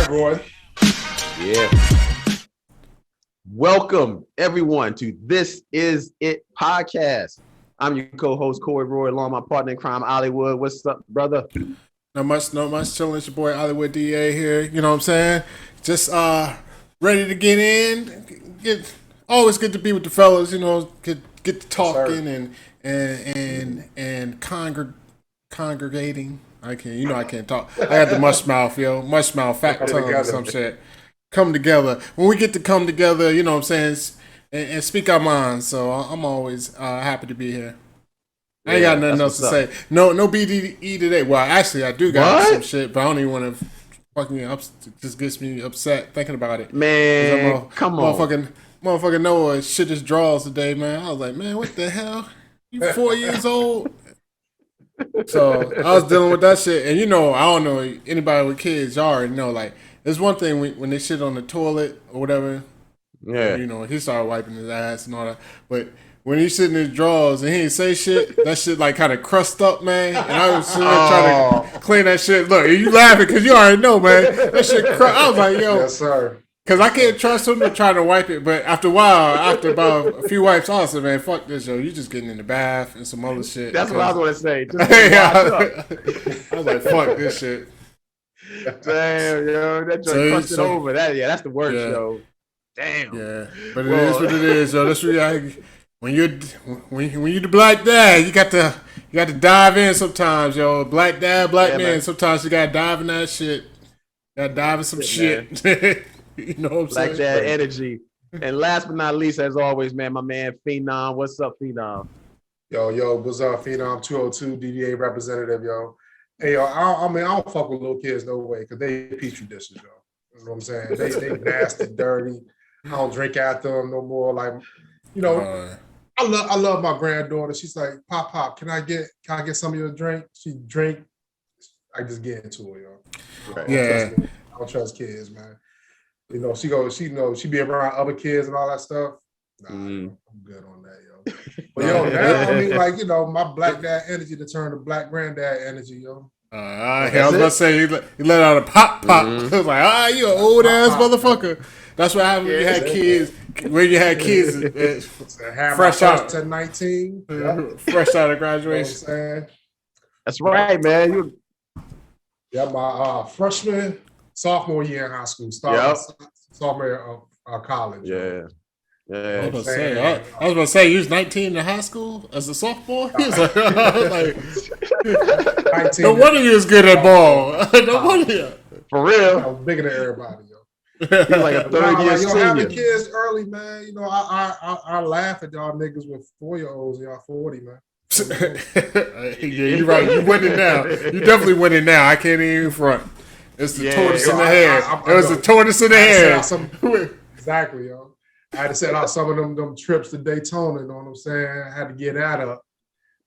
right, Roy. Yeah. Welcome, everyone, to This Is It podcast. I'm your co-host, Corey Roy, along with my partner in crime, Hollywood. What's up, brother? Not much. Chilling. It's your boy Hollywood DA here. You know what I'm saying? Just ready to get in. Always good to be with the fellas. You know, get to talking and congregating. I can't talk. I got the mush mouth, mush mouth, fat tongue, or some shit. Come together. When we get to come together, you know what I'm saying, and speak our minds. So I'm always happy to be here. I ain't got nothing else to say. No BDE today. Well, actually, I do got some shit, but I don't even want to fucking just gets me upset thinking about it. Man, come on. Motherfucking Noah shit his drawers today, man. I was like, man, what the hell? You 4 years old? So I was dealing with that shit. And, I don't know anybody with kids, y'all already know, like, there's one thing when they shit on the toilet or whatever. Yeah. He started wiping his ass and all that. But when he's sitting in his drawers and he didn't say shit, that shit like kind of crust up, man. And I was trying to clean that shit. Look, you laughing because you already know, man. That shit I was like, yo. Yes, sir. Because I can't trust him to try to wipe it. But after a while, after about a few wipes, I said, man, fuck this, yo. You just getting in the bath and some other shit. That's what I was going to say. I was like, fuck this shit. Damn, yo. That just crusted over. That's the worst, yo. Damn. Yeah. But it is what it is, yo. That's what when you're the black dad, you got to dive in sometimes, yo. Black dad, black man. Sometimes you gotta dive in that shit. Gotta dive in some shit. You know what I'm saying? Black dad energy. And last but not least, as always, man, my man Phenom. What's up, Phenom? Yo, what's up, Phenom 202 DDA representative, yo. Hey, yo, I don't fuck with little kids no way, because they petri dishes, yo. You know what I'm saying? They nasty, dirty. I don't drink after them no more. Like, I love my granddaughter. She's like, Pop, can I get some of your drink? She drink. I just get into it, yo. Right. Yeah. I don't trust kids, man. She be around other kids and all that stuff. Nah, I'm good on that, yo. But now, my black dad energy to turn to black granddad energy, yo. I was about to say you let out a pop. Mm-hmm. I was like, you an old ass motherfucker. That's what happened when you had kids. When you had kids, fresh out to 19, fresh out of graduation. You know what I'm saying? That's right, man. My sophomore year in high school, sophomore year of college. Yeah. I was about to say, you was 19 in high school as a sophomore? He was like, no wonder you was good at ball. No wonder you. For real. I was bigger than everybody, yo. He's like a third year senior. Having kids early, man. I laugh at y'all niggas with 4-year-olds. Y'all 40, man. Yeah, you're right. You winning now. You definitely winning now. I can't even front. It's the tortoise in the hair. It was the tortoise in the hair. Exactly, yo. I had to set out some of them trips to Daytona. You know what I'm saying? I had to get that up.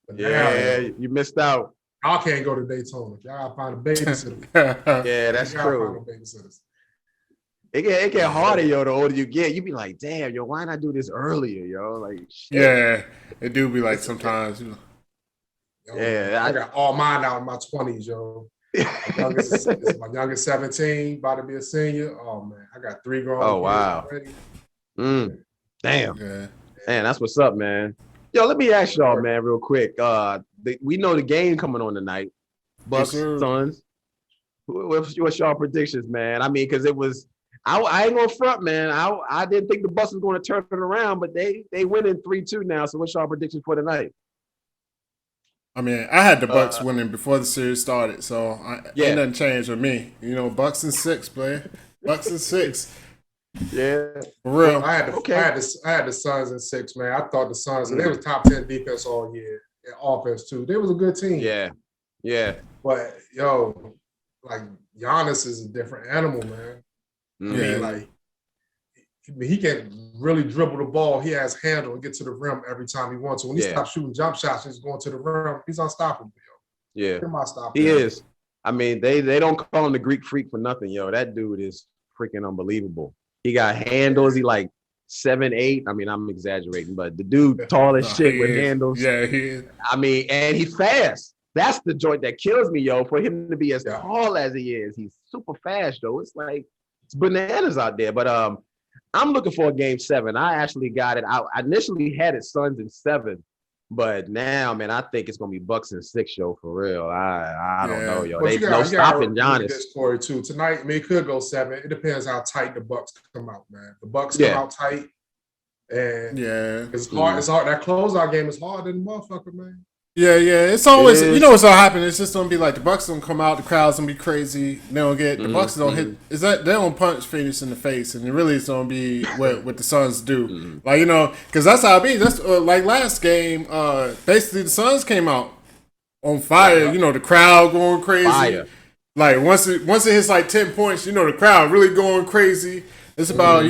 But you missed out. Y'all can't go to Daytona. Y'all gotta find a babysitter. Yeah, that's true. It get harder, yo, the older you get. You be like, damn, yo, why didn't I do this earlier, yo? Like, shit. Yeah, it do be like sometimes, I got all mine out in my 20s, yo. My youngest 17, about to be a senior. Oh, man, I got 3 grown kids already. Damn. Yeah. Man, that's what's up, man. Yo, let me ask y'all, man, real quick. We know the game coming on tonight. Bucks, Suns. What's y'all predictions, man? I mean, because it was I ain't gonna front, man. I didn't think the Bucks was going to turn it around, but they winning 3-2 now. So what's y'all predictions for tonight? I mean, I had the Bucks winning before the series started, so ain't nothing changed with me. Bucks and 6, player. Bucks and 6. Yeah, for real. I had the Suns in 6, man. I thought the Suns, they was top 10 defense all year, and offense too. They was a good team. Yeah. But yo, like Giannis is a different animal, man. Mm-hmm. I mean, he can really dribble the ball. He has handle and get to the rim every time he wants to. When he stops shooting jump shots and he's going to the rim, he's unstoppable, yo. Yeah, unstoppable. He is. I mean, they don't call him the Greek freak for nothing, yo. That dude is freaking unbelievable. He got handles. He like 7'8". I mean, I'm exaggerating, but the dude tall as shit with handles. Yeah, he is. I mean, and he's fast. That's the joint that kills me, yo. For him to be as tall as he is, he's super fast, though. It's like it's bananas out there. But I'm looking for a game 7. I actually got it. I initially had it Suns in 7, but now, man, I think it's gonna be Bucks in 6, yo. For real, I don't know, yo. They no stopping Giannis. This story too tonight. I mean, it could go 7. It depends how tight the Bucks come out, man. The Bucks come out tight, and it's hard. It's hard. That closeout game is hard than the motherfucker, man. Yeah. It's always what's gonna happen. It's just gonna be like the Bucks gonna come out, the crowd's gonna be crazy. They don't get the Bucks don't hit. Is that they don't punch Phoenix in the face, and it really is gonna be what the Suns do. Like because that's how it be. That's like last game. Basically, the Suns came out on fire. The crowd going crazy. Fire. Like once it hits like 10 points, the crowd really going crazy. It's about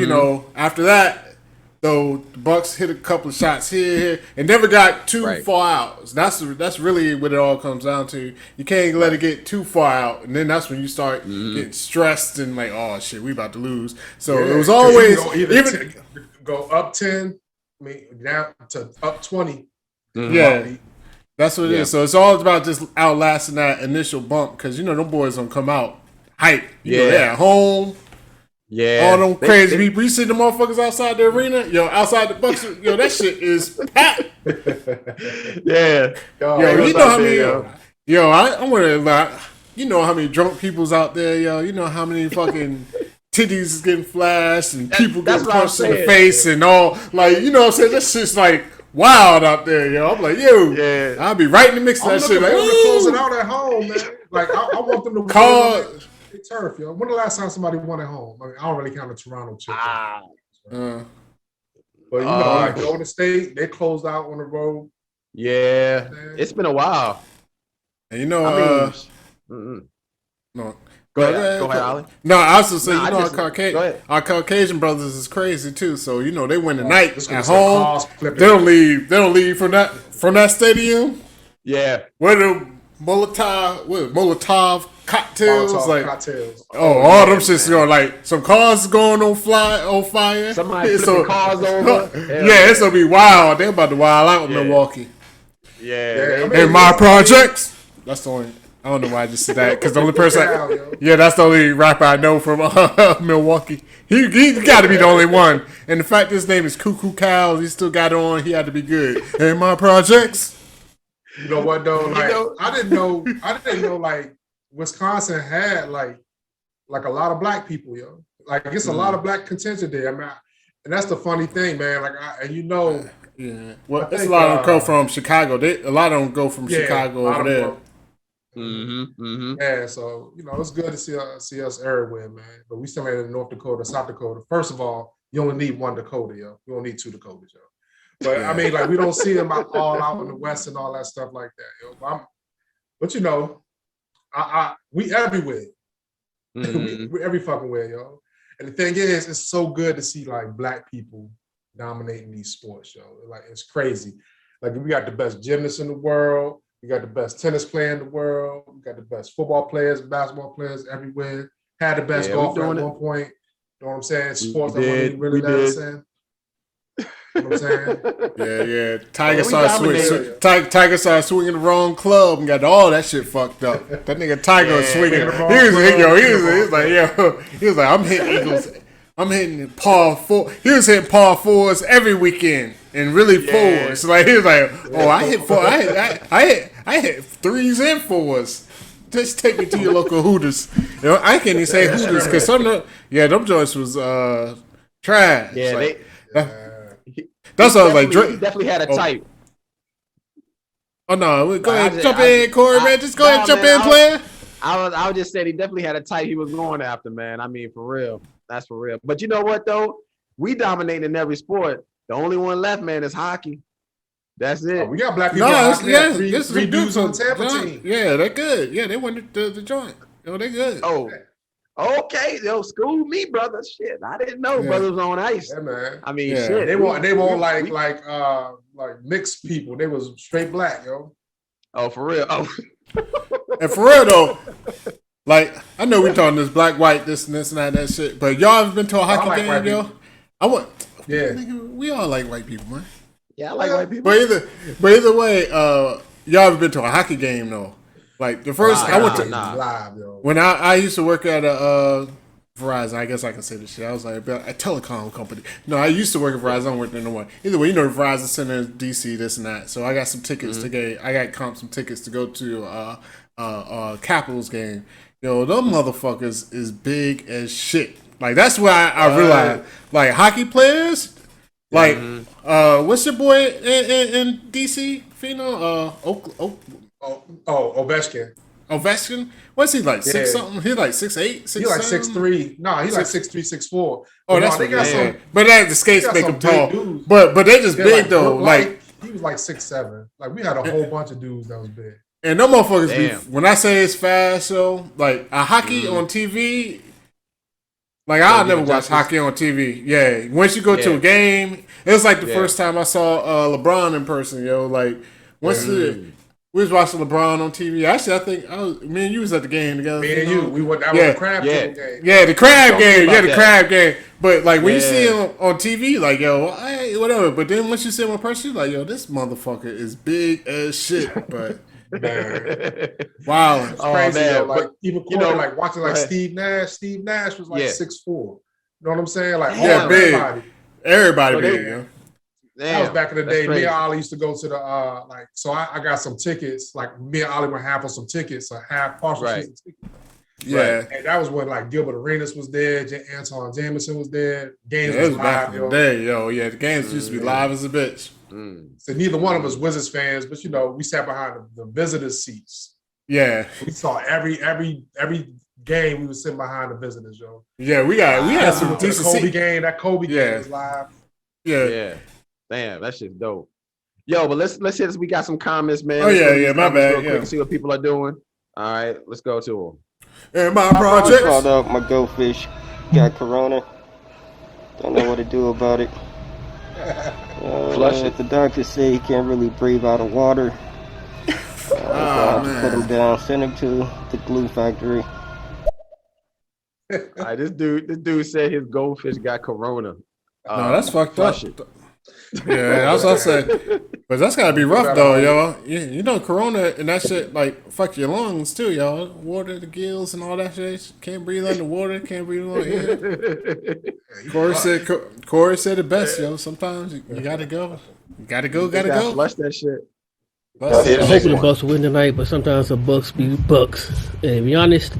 after that. Though the Bucks hit a couple of shots here, and never got too far out. That's really what it all comes down to. You can't let it get too far out, and then that's when you start getting stressed and like, oh shit, we about to lose. So it was always even go up 10, down to up 20. Yeah, that's what it is. So it's all about just outlasting that initial bump because them boys gonna come out hype. They're at home. Yeah, all them crazy people. You see the motherfuckers outside the arena, outside the Bucks, that shit is packed. Yeah, you know how many, I'm gonna like, how many drunk people's out there, you know how many fucking titties is getting flashed and people getting punched in the face and all, like, what I'm saying? That shit's like wild out there, yo. I'm like, I'll be right in the mix of that shit. Like, close it out at home, man. Like, I want them to call. Turf, yo. When the last time somebody won at home? I mean, I don't really count the Toronto chip. But like Golden State, they closed out on the road. Yeah, it's been a while. And no. Go ahead, Ollie. No, I also say our Caucasian brothers is crazy too. So they win the night at home. They don't leave from that stadium. Yeah, where the Molotov cocktails, all them shits going like some cars going on fire. Somebody flipping cars over. It's gonna be wild. They're about to wild out in Milwaukee. And my projects. That's the only. I don't know why I just said that because the only person. That's the only rapper I know from Milwaukee. He got to be the only one. And the fact his name is Cuckoo Cows, he still got it on. He had to be good. And my projects. You know what though? Like I didn't know like Wisconsin had like a lot of black people, yo. Like it's a lot of black contingent there. I mean, and that's the funny thing, man. Like well, it's a lot of them go from Chicago. A lot of them go from Chicago over there. Yeah, so it's good to see us everywhere, man. But we still ain't in North Dakota, South Dakota. First of all, you only need 1 Dakota, yo. You don't need 2 Dakotas, yo. But I mean, like we don't see them all out in the West and all that stuff like that, yo. But we everywhere. we every fucking way, yo. And the thing is, it's so good to see like black people dominating these sports, yo. Like it's crazy. Like we got the best gymnasts in the world. We got the best tennis player in the world. We got the best football players, basketball players everywhere. Had the best golfer at one point. You know what I'm saying? Sports that wasn't really that. You know what I'm saying? Yeah. Tiger started swinging the wrong club and got all that shit fucked up. That nigga Tiger was swinging. He was like, I'm hitting Eagles. I'm hitting par 4. He was hitting par 4s every weekend and really 4s. Like he was like, I hit 4. I hit 3s and 4s. Just take me to your local Hooters. I can't even say Hooters because them joints was trash. That's what I was like. He definitely had a type. Oh no! Go ahead, jump in, Corey, man. Just go ahead, jump in, player. I would just say he definitely had a type he was going after, man. I mean, for real. That's for real. But you know what though? We dominate in every sport. The only one left, man, is hockey. That's it. We got black people. Three dudes on the Tampa team. Yeah, they're good. Yeah, they won the joint. They're good. Oh. Okay, school me, brother. Shit, I didn't know brothers on ice. Yeah, man. I mean, shit. They won't like mixed people. They was straight black, yo. Oh, for real. Oh, and for real though, like I know we talking this black, white, this and that shit, but y'all ever been to a hockey game, yo? We all like white people, man. Yeah, I like white people. But either way, y'all ever been to a hockey game though? Like the first I went to live, yo. When I used to work at a Verizon. I guess I can say this shit. I was like a telecom company. No, I used to work at Verizon. I don't work there no more. Either way, the Verizon Center in DC, this and that. So I got some tickets to get. I got some tickets to go to Capitals game. Yo, them motherfuckers is big as shit. Like that's where I realized, like hockey players, like what's your boy in DC? Fino, Ovechkin. Ovechkin? What's he like? 6 something? He's like 6'8", 6'7"? He's like 6'3". No, he's like 6'3", 6'4". Oh, that's they got some. But the skates make him tall. But they just big though. Like he was like 6'7". Like we had a whole bunch of dudes that was big. And no motherfuckers be, when I say it's fast, so like a hockey on TV, like I'll never watch hockey on TV. Yeah. Once you go to a game, it was like the first time I saw LeBron in person, yo. Like once we was watching LeBron on TV. Actually, I think me and you was at the game together. Me and you, we went. That was the crab game. Yeah, the crab game. Yeah, the crab game. But like when you see him on TV, like yo, hey, whatever. But then once you see him in person, you're like yo, this motherfucker is big as shit. But wow, it's crazy though. Like even like watching like Steve Nash. Steve Nash was like 6'4". You know what I'm saying? Like big. Everybody big. Yeah. That was back in the day. Me and Ollie used to go to the so I got some tickets. Like me and Ollie went half on some tickets, partial season tickets. Yeah, and that was when like Gilbert Arenas was there, Anton Jameson was there. Games was live, back in the day, yo. Yeah, the games used to be live as a bitch. So neither one of us Wizards fans, but we sat behind the visitors' seats. Yeah, we saw every game. We were sitting behind the visitors, yo. Yeah, we had some decent Kobe game. That Kobe game was live. Yeah. Damn, that shit's dope. Yo, but let's hit this. We got some comments, man. Oh yeah, my bad. Yeah, see what people are doing. All right, let's go to them. And my project called out. My goldfish got corona. Don't know what to do about it. Flush it. The doctors say he can't really breathe out of water. So I have to put him down. Send him to the glue factory. All right, this dude said his goldfish got corona. No, that's fucked up. Yeah, that's what I said. But that's gotta be rough though, yo. You know, corona and that shit like fuck your lungs too, y'all. Water, the gills, and all that shit. Can't breathe underwater. Can't breathe on air. Corey said it best, yo. Sometimes you gotta go. You gotta go. Flush that shit. I'm hoping the Bucks win tonight, but sometimes the Bucks be Bucks. And to be honest,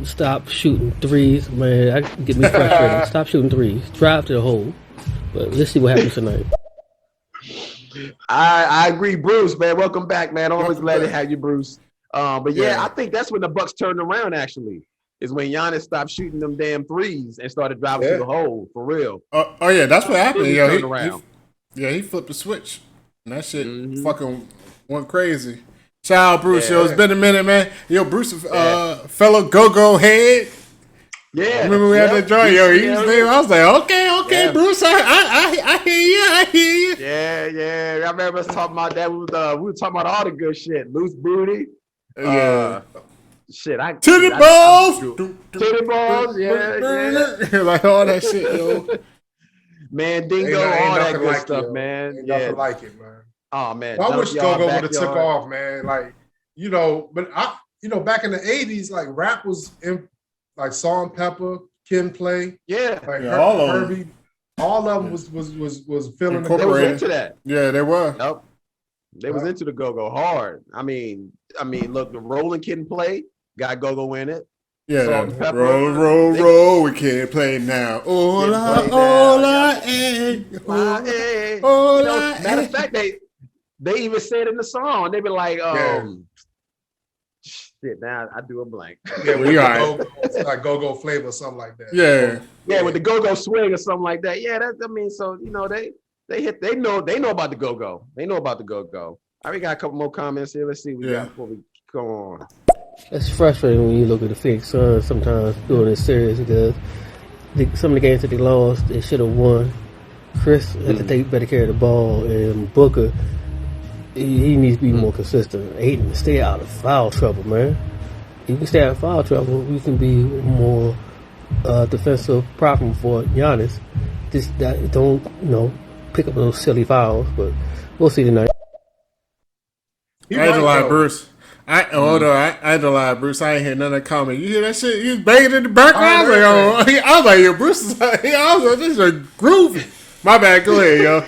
stop shooting threes, man. That get me frustrated. Stop shooting threes. Drive to the hole. But let's see what happens tonight. I agree, Bruce, man. Welcome back, man. Always glad to have you, Bruce. But I think that's when the Bucks turned around. Actually, is when Giannis stopped shooting them damn threes and started driving to the hole for real. Oh yeah, that's what happened. He flipped the switch, and that shit fucking went crazy. Ciao, Bruce. Yo, it's been a minute, man. Yo, Bruce, fellow go head. Yeah, remember we had that joint. Yo, he was there. I was like, okay, Bruce, I hear you. Yeah. I remember us talking about that. We were talking about all the good shit. Loose booty. Shit, titty balls. Titty balls. Yeah. Like all that shit, yo. Man, dingo, all that good stuff, man. Ain't nothing like it, man. Oh man, I wish Go-Go would have took off, man. Like but back in the '80s, like rap was in. Like Salt and Pepper, Ken Play, like all Herbie, all of them was feeling they was into that. Yeah, they were. Yep. They was into the go-go hard. I mean, look, the Rolling Kid Play got go-go in it. Yeah, roll, we can't play now. All I matter of fact, they even said in the song, they be like, shit, now I do a blank. Yeah, we are like go-go flavor or something like that. Yeah, with the go-go swing or something like that. Yeah, so they know about the go-go. They know about the go-go. I already got a couple more comments here. Let's see what we got before we go on. It's frustrating when you look at the Phoenix Suns sometimes during this series because some of the games that they lost, they should have won. Chris had to take better care of the ball, and Booker, he needs to be more consistent. Aiden, stay out of foul trouble, man. If you can stay out of foul trouble, we can be more defensive problem for Giannis. Don't pick up those silly fouls, but we'll see tonight. He I ain't right, gonna lie, though. Bruce. I ain't gonna lie, Bruce. I ain't hear none of that comment. You hear that shit? He was banging in the background. I was like, yo, Bruce is like, I was like, this is groovy. My bad. Go ahead, yo.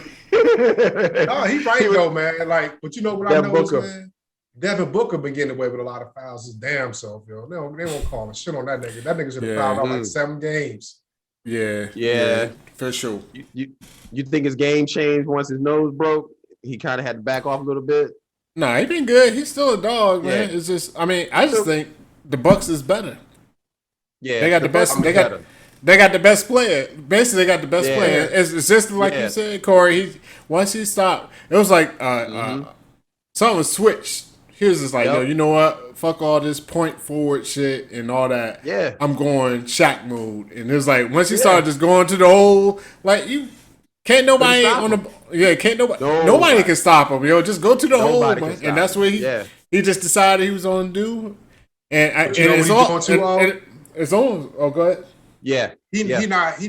No, he right though, man. Like, but you know what I noticed, man? Devin Booker been getting away with a lot of fouls his damn self, yo. They won't call a shit on that nigga. That nigga should have fouled out like 7 games. Yeah, for sure. You think his game changed once his nose broke? He kind of had to back off a little bit. Nah, he been good. He's still a dog, man. It's just, I mean, I just think the Bucks is better. Yeah, they got the best. They got the best player. Basically, they got the best player. It's just like you said, Corey. Once he stopped, it was like something was switched. He was just like, yo, you know what? Fuck all this point forward shit and all that. Yeah, I'm going Shaq mode. And it was like once he started just going to the whole like you. Can't nobody on the can't nobody can stop him, yo. Just go to the hole, man. And that's what he just decided he was gonna do. And it's on. Oh, go ahead. Yeah, he not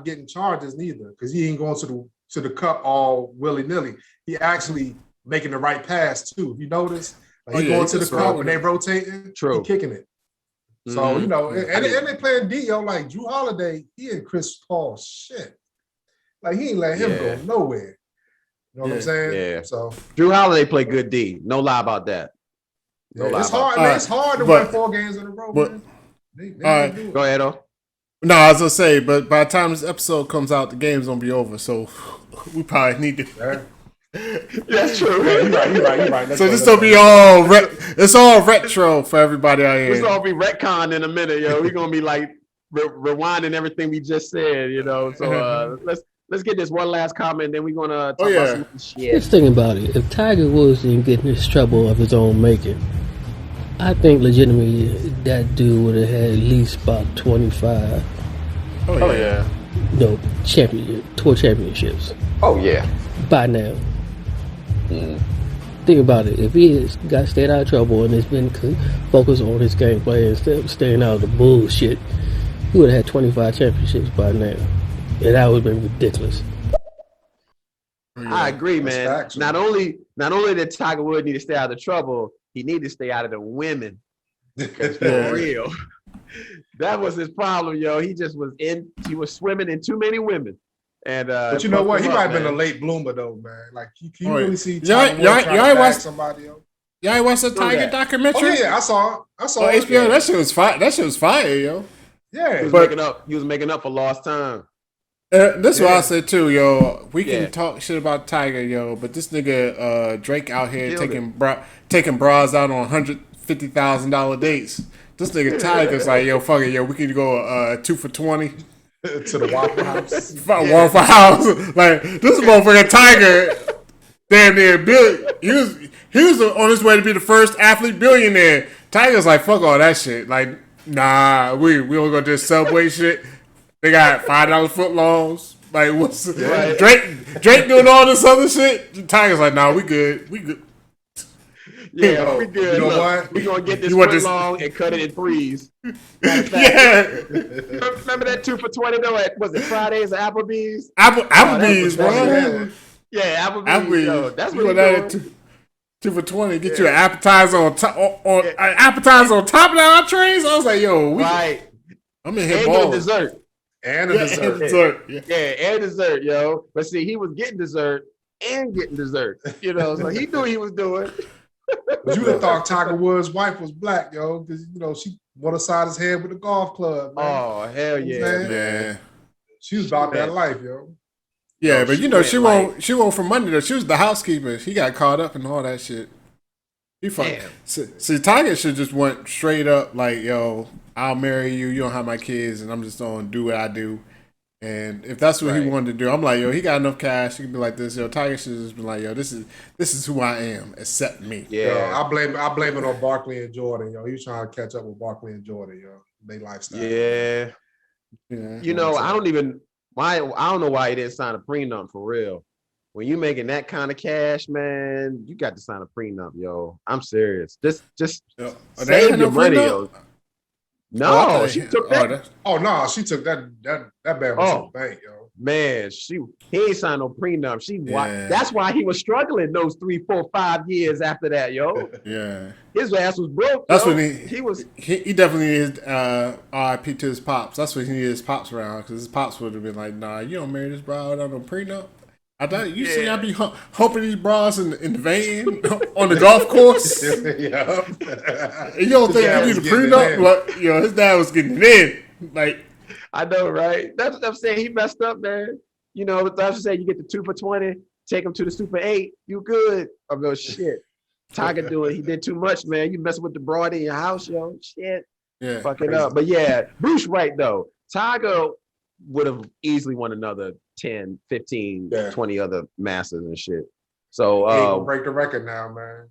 getting charges neither because he ain't going to the cup all willy nilly. He actually making the right pass too. You notice? Like he going to the cup and they rotating. He kicking it. So you know, and they playing D.O. like Drew Holiday. He and Chris Paul shit. Like he ain't let him go nowhere. You know what I'm saying? Yeah. So Drew Holiday played good D. No lie about that. It's hard. It's hard to win 4 games in a row, man. Go ahead, though. No, I was gonna say, but by the time this episode comes out, the game's gonna be over. So we probably need to. That's true. You're right. So this will be all it's all retro for everybody out here. This will all be retcon in a minute, yo. We're gonna be like rewinding everything we just said, you know. So let's get this one last comment, then we're gonna talk about some shit. Let's think about it. If Tiger Woods didn't get in this trouble of his own making, I think legitimately that dude would have had at least about 25. Oh yeah. No, tour championships. Oh yeah. By now. Think about it. If he has stayed out of trouble and has been focused on his gameplay instead of staying out of the bullshit, he would have had 25 championships by now. And that would have been ridiculous. I agree, man. Not only did Tiger Woods need to stay out of trouble, he needed to stay out of the women. Because for real, that was his problem, yo. He was swimming in too many women. And but you know what? He might have been a late bloomer though, man. Like you really see y'all watch somebody else. Y'all ain't watched the Tiger documentary? Oh yeah, I saw it. HBO. Yeah. That shit was fire. That shit was fire, yo. Yeah, he was making up for lost time. This is what I said too, yo. We can talk shit about Tiger, yo, but this nigga Drake out here taking bras out on $150,000 dates. This nigga Tiger's like, yo, fuck it, yo. We can go 2 for 20 to the Waffle House. Waffle House. Like this motherfucker Tiger, damn near billion. He was on his way to be the first athlete billionaire. Tiger's like, fuck all that shit. Like, nah, we only gonna do this Subway shit. They got $5 footlongs. Like, what's Drake doing all this other shit? Tiger's like, nah, we good. Yeah, we good. You know what? We gonna get this footlong and cut it in threes. Yeah. Remember that 2 for 20 though? Was it Fridays at Applebee's? Applebee's, bro. Yeah, Applebee's. Yo, that's what we're doing. 2 for 20. Get you an appetizer on top. Appetizer on top of the entrees. I was like, yo, I'm in here balling. Dessert. And a dessert. Yeah, and dessert, yo. But see, he was getting dessert and getting dessert. You know, so he knew what he was doing. But you would have thought Tiger Woods' wife was black, yo, because you know she won aside his head with the golf club. Man. Oh hell yeah, man! She was about that life, yo. Yeah, but you know she won't for money though. She was the housekeeper. He got caught up in all that shit. He fucked. See, Tiger should just went straight up like, yo, I'll marry you. You don't have my kids, and I'm just gonna do what I do. And if that's what he wanted to do, I'm like, yo, he got enough cash. He can be like this. Yo, Tiger should just be like, yo, this is who I am. Accept me. Yeah, yo, I blame it on Barkley and Jordan. Yo, he was trying to catch up with Barkley and Jordan. Yo, they lifestyle. Yeah. You know, I don't know why he didn't sign a prenup for real. When you making that kind of cash, man, you got to sign a prenup, yo. I'm serious. Just save your money, yo. No, she took that. Oh no, she took that bad one to the bank, yo. Man, he ain't signed no prenup. That's why he was struggling those 3, 4, 5 years after that, yo. Yeah. His ass was broke. That's yo. when he definitely needed RIP to his pops. That's when he needed his pops around, because his pops would have been like, nah, you don't marry this bro without no prenup. I thought you see I be humping these bras in the van on the golf course. Yeah. And you don't think you need a prenup? Like, his dad was getting it in. Like, I know, right? That's what I'm saying. He messed up, man. You know, that's what saying. You get the 2 for 20, take him to the Super 8, you good. I go, shit. Tiger doing, he did too much, man. You messing with the broad in your house, yo. Shit. Yeah. Fucking up. But yeah, Bruce right though. Tiger would have easily won another 10, 15, 20 other Masters and shit. So he ain't gonna break the record now, man.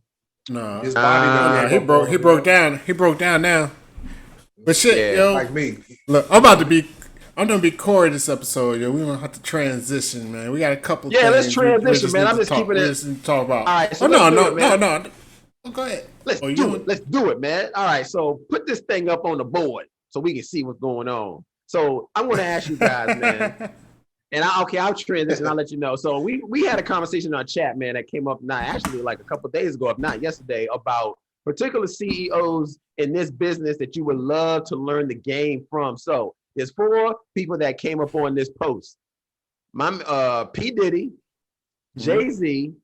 No. His body he broke down. He broke down now. But shit, yo. Like me. Look, I'm gonna be Corey this episode, yo. We gonna have to transition, man. We got a couple things. Let's transition, man. I'm just keeping it. Talk about. All right, so no. Oh, go ahead. Let's do it, man. All right, so put this thing up on the board so we can see what's going on. So I'm gonna ask you guys, man. And I'll transition. I'll let you know. So we had a conversation on chat, man, that came up actually like a couple of days ago, if not yesterday, about particular CEOs in this business that you would love to learn the game from. So there's 4 people that came up on this post. My P. Diddy, Jay-Z,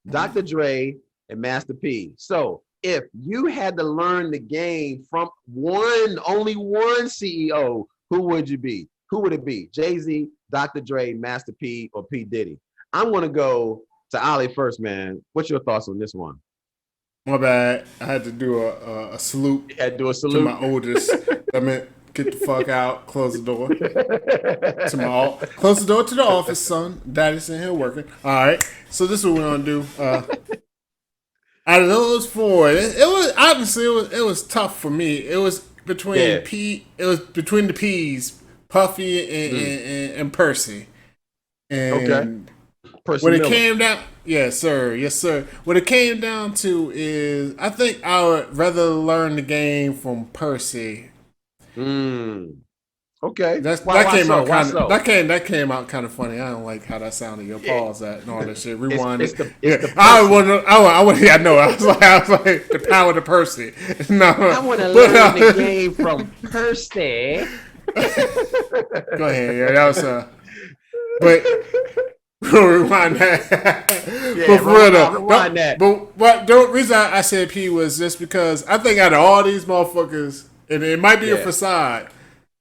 Dr. Dre, and Master P. So if you had to learn the game from only one CEO, who would you be? Who would it be? Jay-Z, Dr. Dre, Master P, or P. Diddy? I'm going to go to Ali first, man. What's your thoughts on this one? My bad. I had to do a salute. You had to do a salute to my oldest. I meant get the fuck out, close the door. Close the door to the office, son. Daddy's in here working. All right. So this is what we're gonna do. Out of those 4, it was obviously it was tough for me. It was between the P's, Puffy and Percy. And when it came down, yes sir. What it came down to is, I think I would rather learn the game from Percy. Okay. That came out kind of funny. I don't like how that sounded. Your pause that and all that shit. Rewind it. I was like the power to Percy. No, I want to learn the game from Percy. Go ahead. Yeah, that was but rewind that. But for real though, but the reason I said P was just because I think out of all these motherfuckers, and it might be a facade,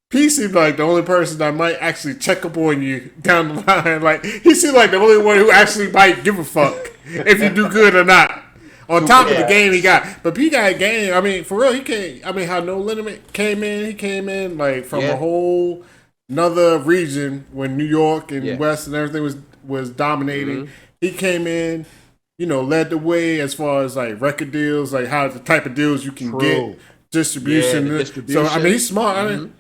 P seemed like the only person that might actually check up on you down the line. Like, he seemed like the only one who actually might give a fuck if you do good or not. On top of the game he got. But P got a game. I mean, for real, he came. I mean, how No Limit came in. He came in like from a whole another region when New York and West and everything was dominating. He came in, led the way as far as like record deals, like how the type of deals you can get, distribution. So I mean, he's smart. I mean,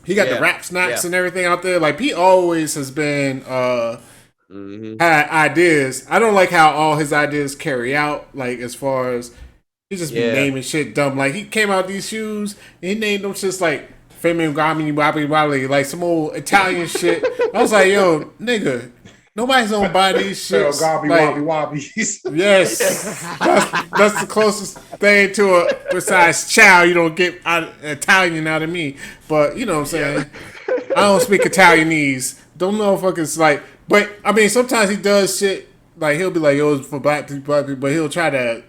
he got the rap snacks and everything out there. Like, he always has been had ideas. I don't like how all his ideas carry out. Like, as far as he just be naming shit dumb. Like, he came out these shoes and he named them just like Femi Gami Wabi Wali, like some old Italian shit. I was like, yo, nigga, nobody's gonna buy these shits. Yes, that's the closest thing to a besides chow. You don't get Italian out of me, but you know what I'm saying. I don't speak Italianese. Don't motherfuckers like. But I mean, sometimes he does shit like he'll be like, "Yo, it's for black people," but he'll try to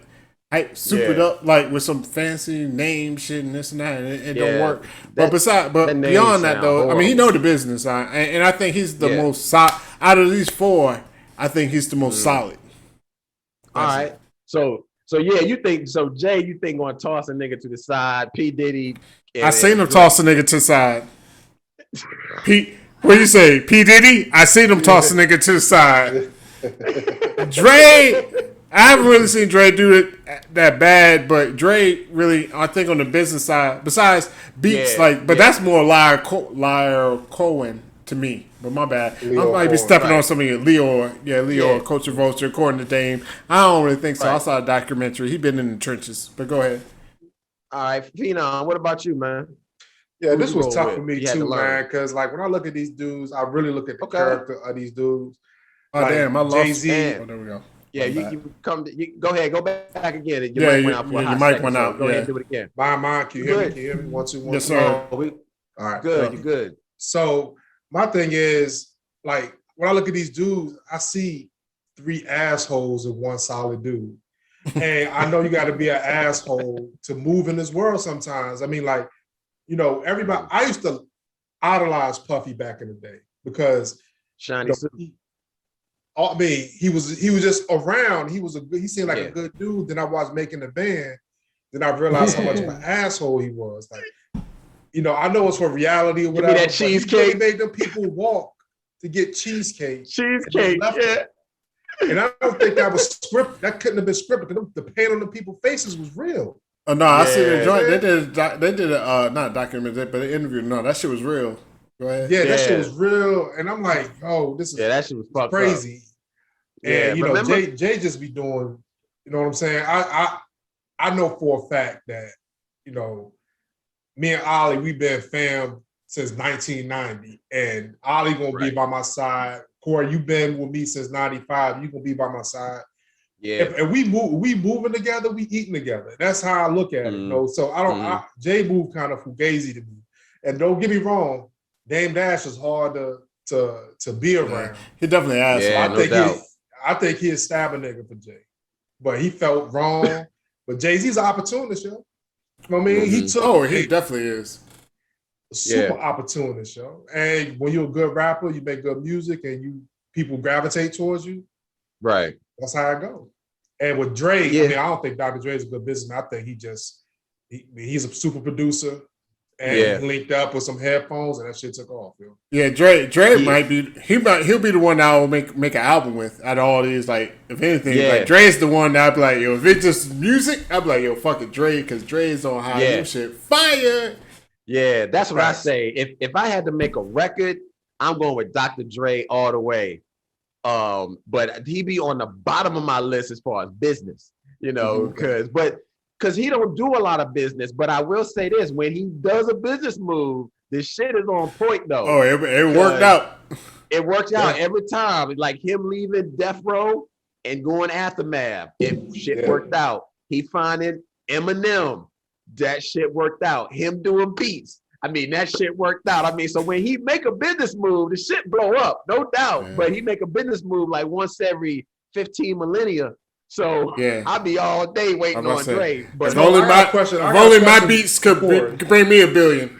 soup it up like with some fancy name shit and this and that, and it don't work. But beyond that though, horrible. I mean, he know the business, and I think he's the most solid out of these 4. I think he's the most solid. All right, so yeah, you think so, Jay? You think gonna toss a nigga to the side? P. Diddy. I seen him toss a nigga to the side. What do you say, P. Diddy? I seen him toss a nigga to the side. Dre. I haven't really seen Dre do it that bad, but Dre really, I think, on the business side, besides beats, that's more Liar Cohen to me. But my bad. I might be stepping on some of your Leo, Culture Vulture, according to Dame. I don't really think so. I saw a documentary. He been in the trenches. But go ahead. All right, Phenom, what about you, man? Yeah, Who this you was roll tough with? for me You had to too, learn. man. Because like when I look at these dudes, I really look at the Okay. character of these dudes. Oh like damn! I lost. Jay-Z. Oh, there we go. Yeah, you come. Go ahead. Go back again. Your mic went out for a your hot mic second. went So out. go ahead and do it again. Mine. Can you hear me? Good. Can you hear me? 1 2 1 Yes, 2. sir. Oh, All right. good. You're good. So my thing is, like, when I look at these dudes, I see 3 assholes in one solid dude. And I know you got to be an asshole to move in this world sometimes. I mean, like, you know, everybody. I used to idolize Puffy back in the day because Shiny suit. I mean, he was just around. He seemed like a good dude. Then I watched Making the Band. Then I realized how much of an asshole he was. Like, you know, I know it's for reality or whatever. Give me that cheesecake. He really made them people walk to get cheesecake. Cheesecake, yeah. And I don't think that was scripted. That couldn't have been scripted because the pain on the people's faces was real. Oh no, I see the joint. They did not a documentary, but an interview. No, that shit was real. Go ahead. Yeah, that shit was real. And I'm like, oh, this is that shit was crazy. Up. And you know, Jay just be doing, you know what I'm saying? I know for a fact that, you know, me and Ollie, we've been fam since 1990. And Ollie gonna be by my side. Corey, you've been with me since 95. You gonna be by my side. Yeah. And we moving together, we eating together. That's how I look at it. You know? So I don't Jay moved kind of fugazi to me. And don't get me wrong, Dame Dash is hard to be around. He definitely has. Yeah, I think he'd stab a nigga for Jay. But he felt wrong. But Jay-Z's an opportunist, yo. You know what I mean? He took he definitely is. A super opportunist, yo. And when you're a good rapper, you make good music and people gravitate towards you. Right. That's how it goes. And with Dre, I mean, I don't think Dr. Dre is a good businessman. I think he's a super producer. And he linked up with some headphones, and that shit took off. Yo. Yeah, Dre might be he'll be the one that I will make an album with out of all these. Like, if anything, like Dre's the one that I'd be like, yo, if it's just music, I'd be like, yo, fuck it, Dre, because Dre's on high new shit, fire. Yeah, that's what I say. If I had to make a record, I'm going with Dr. Dre all the way. But he be on the bottom of my list as far as business, you know, because he don't do a lot of business. But I will say this, when he does a business move, this shit is on point though. Oh, it worked out. It worked out every time. Like him leaving Death Row and going Aftermath. Shit worked out. He finding Eminem. That shit worked out. Him doing beats. I mean, that shit worked out. I mean, so when he make a business move, the shit blow up, no doubt. Yeah. But he make a business move like once every 15 millennia. So I'll be all day waiting on Dre. But if only my beats could bring me $1 billion,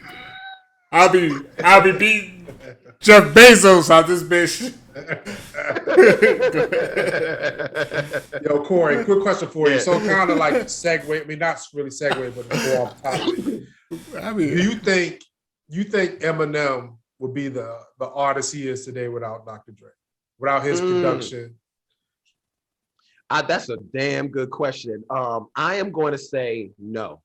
I'll be beating Jeff Bezos out this bitch. Yo, Corey, quick question for you. So kind of like segue. I mean, not really segue, but go off topic. I mean, do you think Eminem would be the artist he is today without Dr. Dre, without his production? That's a damn good question. I am going to say no.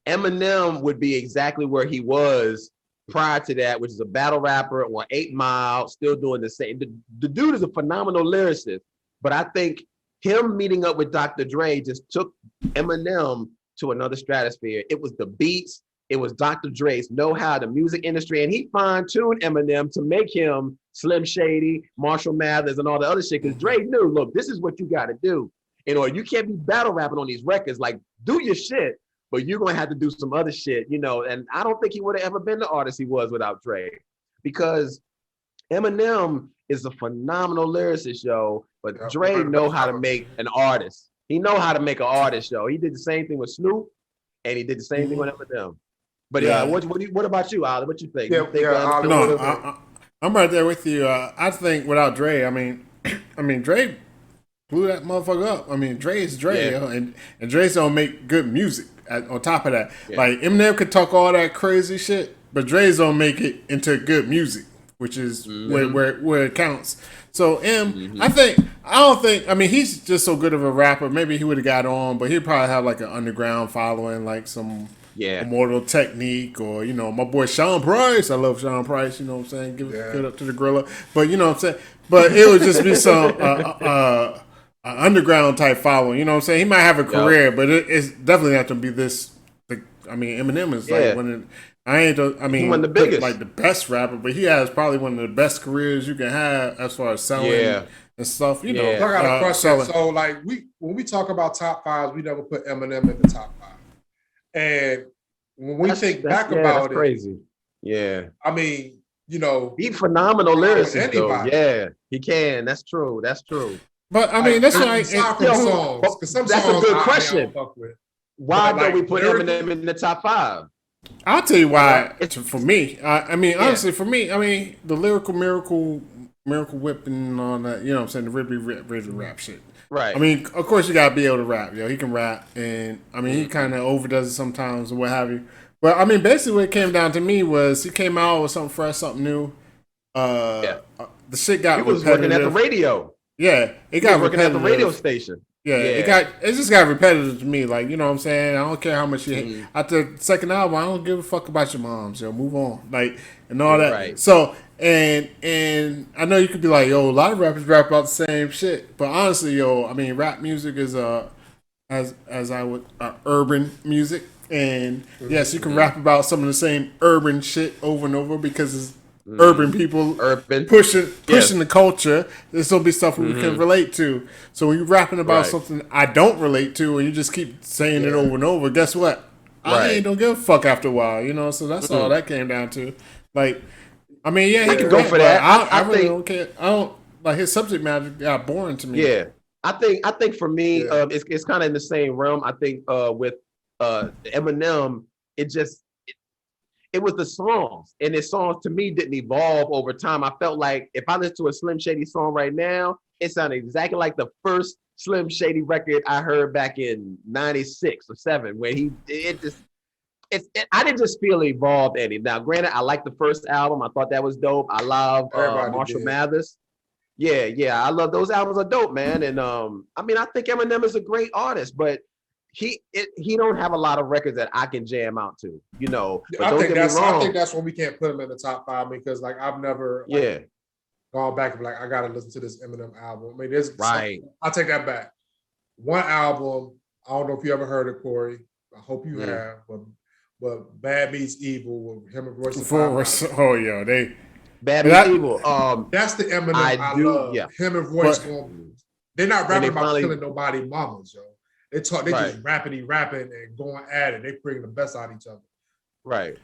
Eminem would be exactly where he was prior to that, which is a battle rapper or 8 Mile, still doing the same. The dude is a phenomenal lyricist, but I think him meeting up with Dr. Dre just took Eminem to another stratosphere. It was the beats. It was Dr. Dre's know-how, the music industry, and he fine-tuned Eminem to make him Slim Shady, Marshall Mathers, and all the other shit, because Dre knew, look, this is what you got to do. You can't be battle rapping on these records. Like, do your shit, but you're going to have to do some other shit, you know, and I don't think he would have ever been the artist he was without Dre, because Eminem is a phenomenal lyricist, yo, but Dre know how to make an artist. He know how to make an artist, yo. He did the same thing with Snoop, and he did the same thing with Eminem. But what about you, Ollie? What you think? I'm right there with you. I think without Dre, I mean, Dre blew that motherfucker up. I mean, Dre is Dre, yo, and Dre's don't make good music. On top of that, like Eminem could talk all that crazy shit, but Dre's don't make it into good music, which is where it counts. So I mean, he's just so good of a rapper. Maybe he would have got on, but he'd probably have like an underground following, like some Immortal Technique, or, you know, my boy Sean Price. I love Sean Price, you know what I'm saying? Give it up to the gorilla. But, you know what I'm saying? But it would just be some underground type following, you know what I'm saying? He might have a career, but it's definitely not going to be this I mean, Eminem is like one of. He's one of the biggest, like the best rapper, but he has probably one of the best careers you can have as far as selling and stuff. You know, I got a question. So, like, when we talk about top fives, we never put Eminem in the top five. And when we think back about it, crazy. Yeah, I mean, you know, he's phenomenal lyricist, though. Yeah, he can. That's true. That's true. But I mean, that's like songs. Because some that's songs a good question. Why don't we put Eminem in the top five? I'll tell you why. For me, I mean, honestly, for me, I mean, the lyrical miracle whip and all that. You know what I'm saying? The Ridley rap shit. Right. I mean, of course, you gotta be able to rap. Yo, he can rap, and I mean, he kind of overdoes it sometimes and what have you. But I mean, basically, what it came down to me was he came out with something fresh, something new. The shit got. He was working at the radio. Yeah, it got working at the radio station. Yeah, it just got repetitive to me. Like, you know what I'm saying? I don't care how much you hate. After the second album, I don't give a fuck about your moms. Yo, move on. Like, and all that. Right. So, and I know you could be like, yo, a lot of rappers rap about the same shit. But honestly, yo, I mean, rap music is urban music. And yes, you can rap about some of the same urban shit over and over because it's urban people pushing the culture. There's gonna be stuff we can relate to. So when you're rapping about something I don't relate to and you just keep saying it over and over, guess what? I ain't don't give a fuck after a while, you know. So that's all that came down to. Like, I mean, he can go for that. I really don't care. I don't like his subject matter got boring to me. Yeah, I think for me, it's kind of in the same realm. I think with Eminem, it was the songs, and the songs to me didn't evolve over time. I felt like if I listen to a Slim Shady song right now, it sounded exactly like the first Slim Shady record I heard back in '96 or '7, where I didn't just feel it evolved any. Now, granted, I liked the first album. I thought that was dope. I love Marshall Mathers. Yeah, I love those albums are dope, man. And I mean, I think Eminem is a great artist, but he don't have a lot of records that I can jam out to, you know. But I think that's when we can't put him in the top five because like I've never gone back and be like I gotta listen to this Eminem album. I mean, there's I'll take that back. One album, I don't know if you ever heard it, Corey. I hope you have, but Bad Meets Evil with him and Royce. Bad Meets Evil. That's the Eminem I love. Yeah. Him and Royce they're not rapping about killing nobody mamas, yo. They just rapping and going at it. They bring the best out of each other. Right.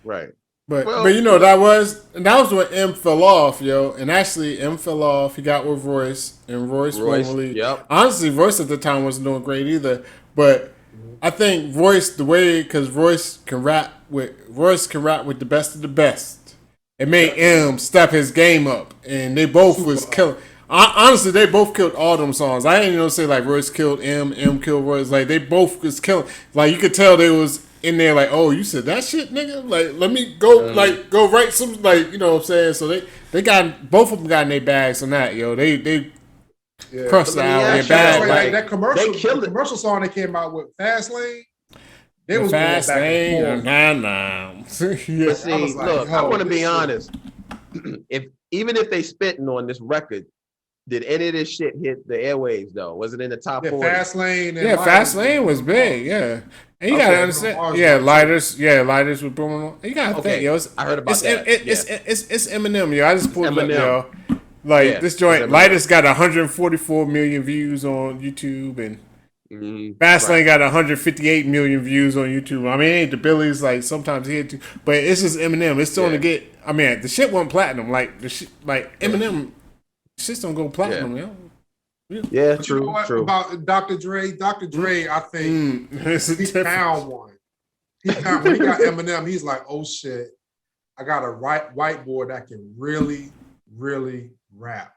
But you know that was when M fell off, yo. And actually M fell off. He got with Royce, and Royce really. Yep. Honestly, Royce at the time wasn't doing great either. But I think Royce because Royce can rap with the best of the best. It made M step his game up, and they both was killing. Honestly, they both killed all them songs. I ain't even say like Royce killed M killed Royce. Like they both was killing. Like you could tell they was in there like, oh, you said that shit, nigga. Like let me go, go write some, like you know what I'm saying. So they got both of them got in their bags on that, yo. They crushed the album. Their bag, like that commercial, the commercial song they came out with, Fast Lane. They was Fast Lane, But see, look, I want to be honest. Even if they spitting on this record, did any of this shit hit the airwaves though? Was it in the top 40? Fast Lane. Fast Lane was big. Yeah, and you gotta understand. Lighters with booming. You gotta think, yo. I heard about that. It's Eminem, yo. I just pulled it up, yo. Like this joint, Lighters got 144 million views on YouTube, and Fast Lane got 158 million views on YouTube. I mean, it ain't the Billies. Like sometimes he hit you, but it's just Eminem. It's starting to get. I mean, the shit went platinum. Like the shit, like Eminem. Shit don't go platinum, yo. Yeah, but true. You know what about Dr. Dre? Dr. Dre, I think he found one. When he got Eminem, he's like, oh shit, I got a whiteboard that can really, really rap.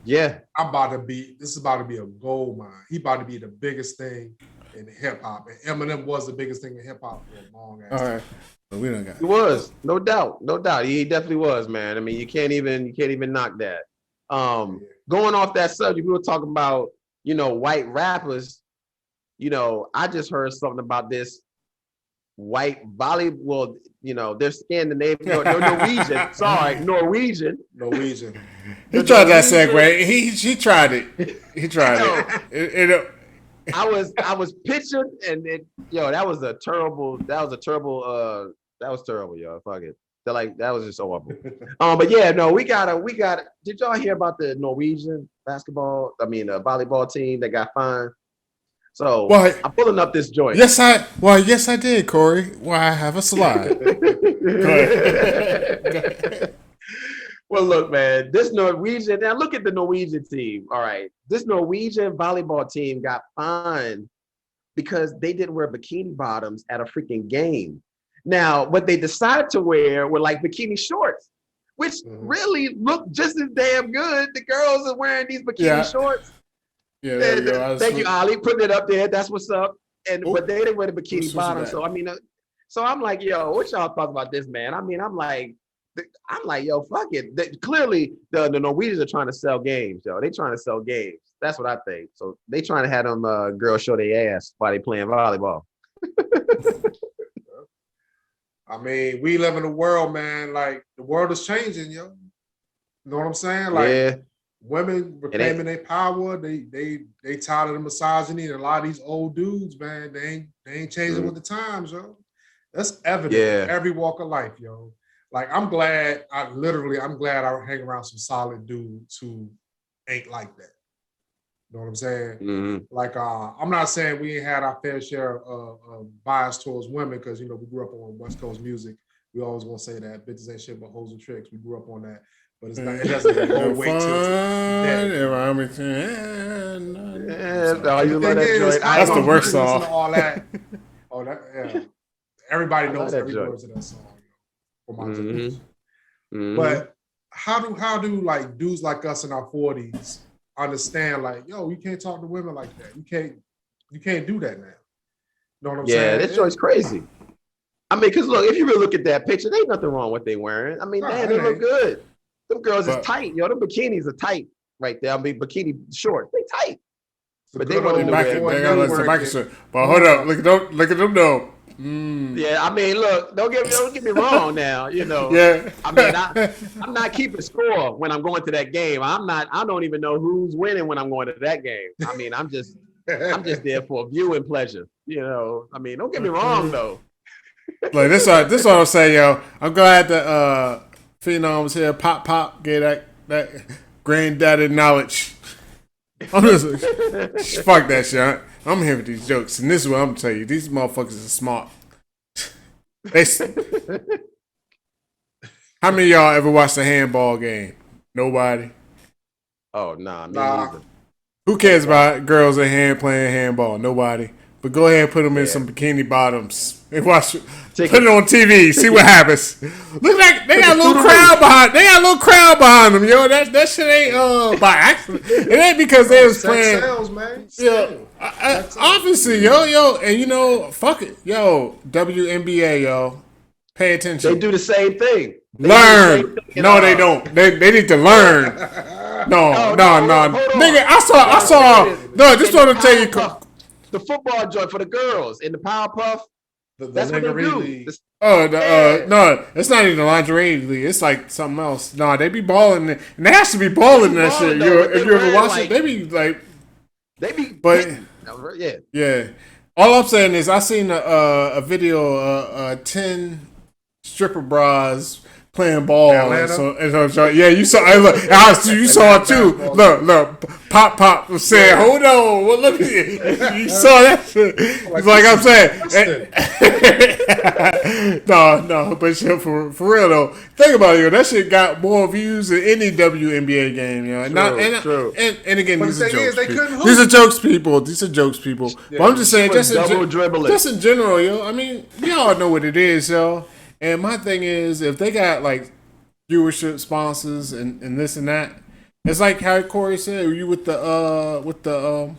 Yeah. This is about to be a gold mine. He about to be the biggest thing in hip hop. And Eminem was the biggest thing in hip hop for a long ass time. But we don't got. He was, no doubt. He definitely was, man. I mean, you can't even knock that. Going off that subject, we were talking about, you know, white rappers. You know, I just heard something about this white Bollywood. You know, they're Scandinavian, they're Norwegian. Sorry, Norwegian. He tried that segue. He tried it. He tried it. I was pictured, and that was terrible, yo. Fuck it. That was just horrible. But yeah, no, we got. Did y'all hear about the Norwegian volleyball team that got fined? So I'm pulling up this joint. Yes, I did, Corey. Well, I have a slide. Go ahead. Well, look, man, this Norwegian. Now look at the Norwegian team. All right, this Norwegian volleyball team got fined because they didn't wear bikini bottoms at a freaking game. Now, what they decided to wear were like bikini shorts, which really look just as damn good. The girls are wearing these bikini shorts. Yeah, there you go. Thank you, Ali, putting it up there. That's what's up. But they didn't wear the bikini bottom. So I'm like, yo, what y'all thought about this, man? I mean, I'm like, yo, fuck it. Clearly, the Norwegians are trying to sell games, yo. They trying to sell games. That's what I think. So they trying to have them girls show their ass while they playing volleyball. I mean, we live in a world, man. Like the world is changing, yo. You know what I'm saying? Like women reclaiming their power. They tired of the misogyny, and a lot of these old dudes, man, they ain't changing with the times, yo. That's evident in every walk of life, yo. Like I'm glad I hang around some solid dudes who ain't like that. You know what I'm saying? Mm-hmm. Like I'm not saying we ain't had our fair share of bias towards women because we grew up on West Coast music. We always gonna say that bitches ain't shit but hoes and tricks. We grew up on that, but it's not. It doesn't go way to That's the worst song. All that. Everybody knows every word of that song. For my generation. But how do like dudes like us in our 40s understand like, yo, you can't talk to women like that. You can't do that now. You know what I'm saying? Yeah, that joint's crazy. I mean, because look, if you really look at that picture, there ain't nothing wrong with what they wearing. I mean, they look good. Them girls is tight, yo. Them bikinis are tight right there. I mean, bikini shorts, they tight. But they want to wear. But hold up, look at them though. Yeah, I mean, look, don't get me wrong now, Yeah. I mean, I'm not keeping score when I'm going to that game. I don't even know who's winning when I'm going to that game. I mean, I'm just there for viewing pleasure. I mean, don't get me wrong though. Like this what I'm saying, yo. I'm glad that Phenoms here, Pop get that granddaddy knowledge. I'm just fuck that shit. I'm here with these jokes, and this is what I'm gonna tell you. These motherfuckers are smart. How many of y'all ever watched a handball game? Nobody. Oh nah, me neither. Who cares about girls playing handball? Nobody. But go ahead and put them in some bikini bottoms and watch it. Put it on TV. See what happens. Look like they got a little crowd behind. They got a little crowd behind them, yo. That shit ain't by accident. It ain't because they was playing. Sales, man. Obviously, yo, and fuck it, yo. WNBA, yo. Pay attention. They do the same thing. Learn. No, they don't. They need to learn. No. Nigga, I saw. No, just want to tell you. The football joint for the girls in the Powerpuff. That's what they do. No, it's not even the lingerie league. It's like something else. No, they be balling, and they have to be balling that shit. If you ever watch it, they be like, yeah. All I'm saying is, I seen a video, 10 stripper bras playing ball. So yeah, you saw. You saw it too. Look, Pop was saying, "Hold on, well, look at you. You saw that shit." Like I'm saying, no, but shit, for real though. Think about it, yo. That shit got more views than any WNBA game, yo. And again, these are jokes, people. These are jokes, people. Yeah, but I'm just saying, just in general, yo. I mean, y'all know what it is, yo. And my thing is, if they got like viewership sponsors and this and that, it's like how Corey said, you with the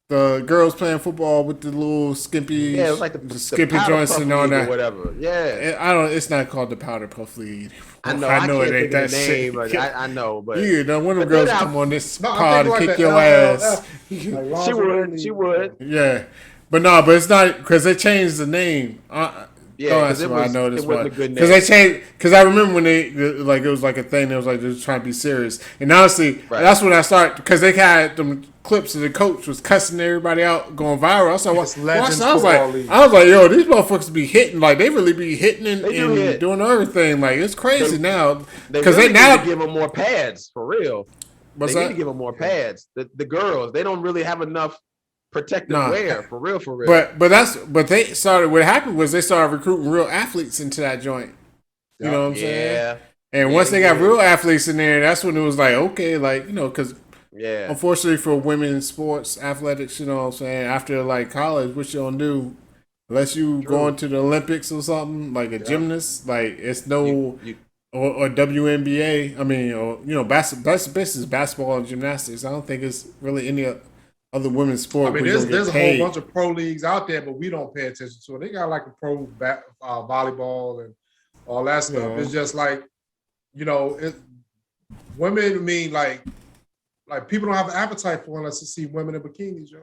girls playing football with the little skimpy, it was like the skimpy joints and all that, or whatever. Yeah, It's not called the Powder Puff League. I know it ain't that shit. I know, but one of the girls come on this pod and kick your ass. She would. Yeah, but it's not because they changed the name. Yeah, that's why I know this it wasn't one. a good name. Because they changed. Because I remember when they like it was like a thing. They was like just trying to be serious. And honestly, that's when I started because they had them clips of the coach was cussing everybody out, going viral. I was like, yo, these motherfuckers be hitting. Like they really be hitting and doing everything. Like it's crazy now. Because they now give them more pads for real. They need to give them more pads. The girls, they don't really have enough protective wear for real. But they started. What happened was they started recruiting real athletes into that joint. You know what I'm saying? And once they got real athletes in there, that's when it was like, okay, like because unfortunately for women's sports, athletics, you know what I'm saying, after like college, what you don't do unless you going to the Olympics or something like a gymnast, like it's no. Or WNBA, I mean, or best is basketball and gymnastics. I don't think it's really any other women's sport. I mean, there's a whole bunch of pro leagues out there, but we don't pay attention to it. They got like a pro volleyball and all that stuff. It's just like, women. I mean, like people don't have an appetite for unless they see women in bikinis, yo.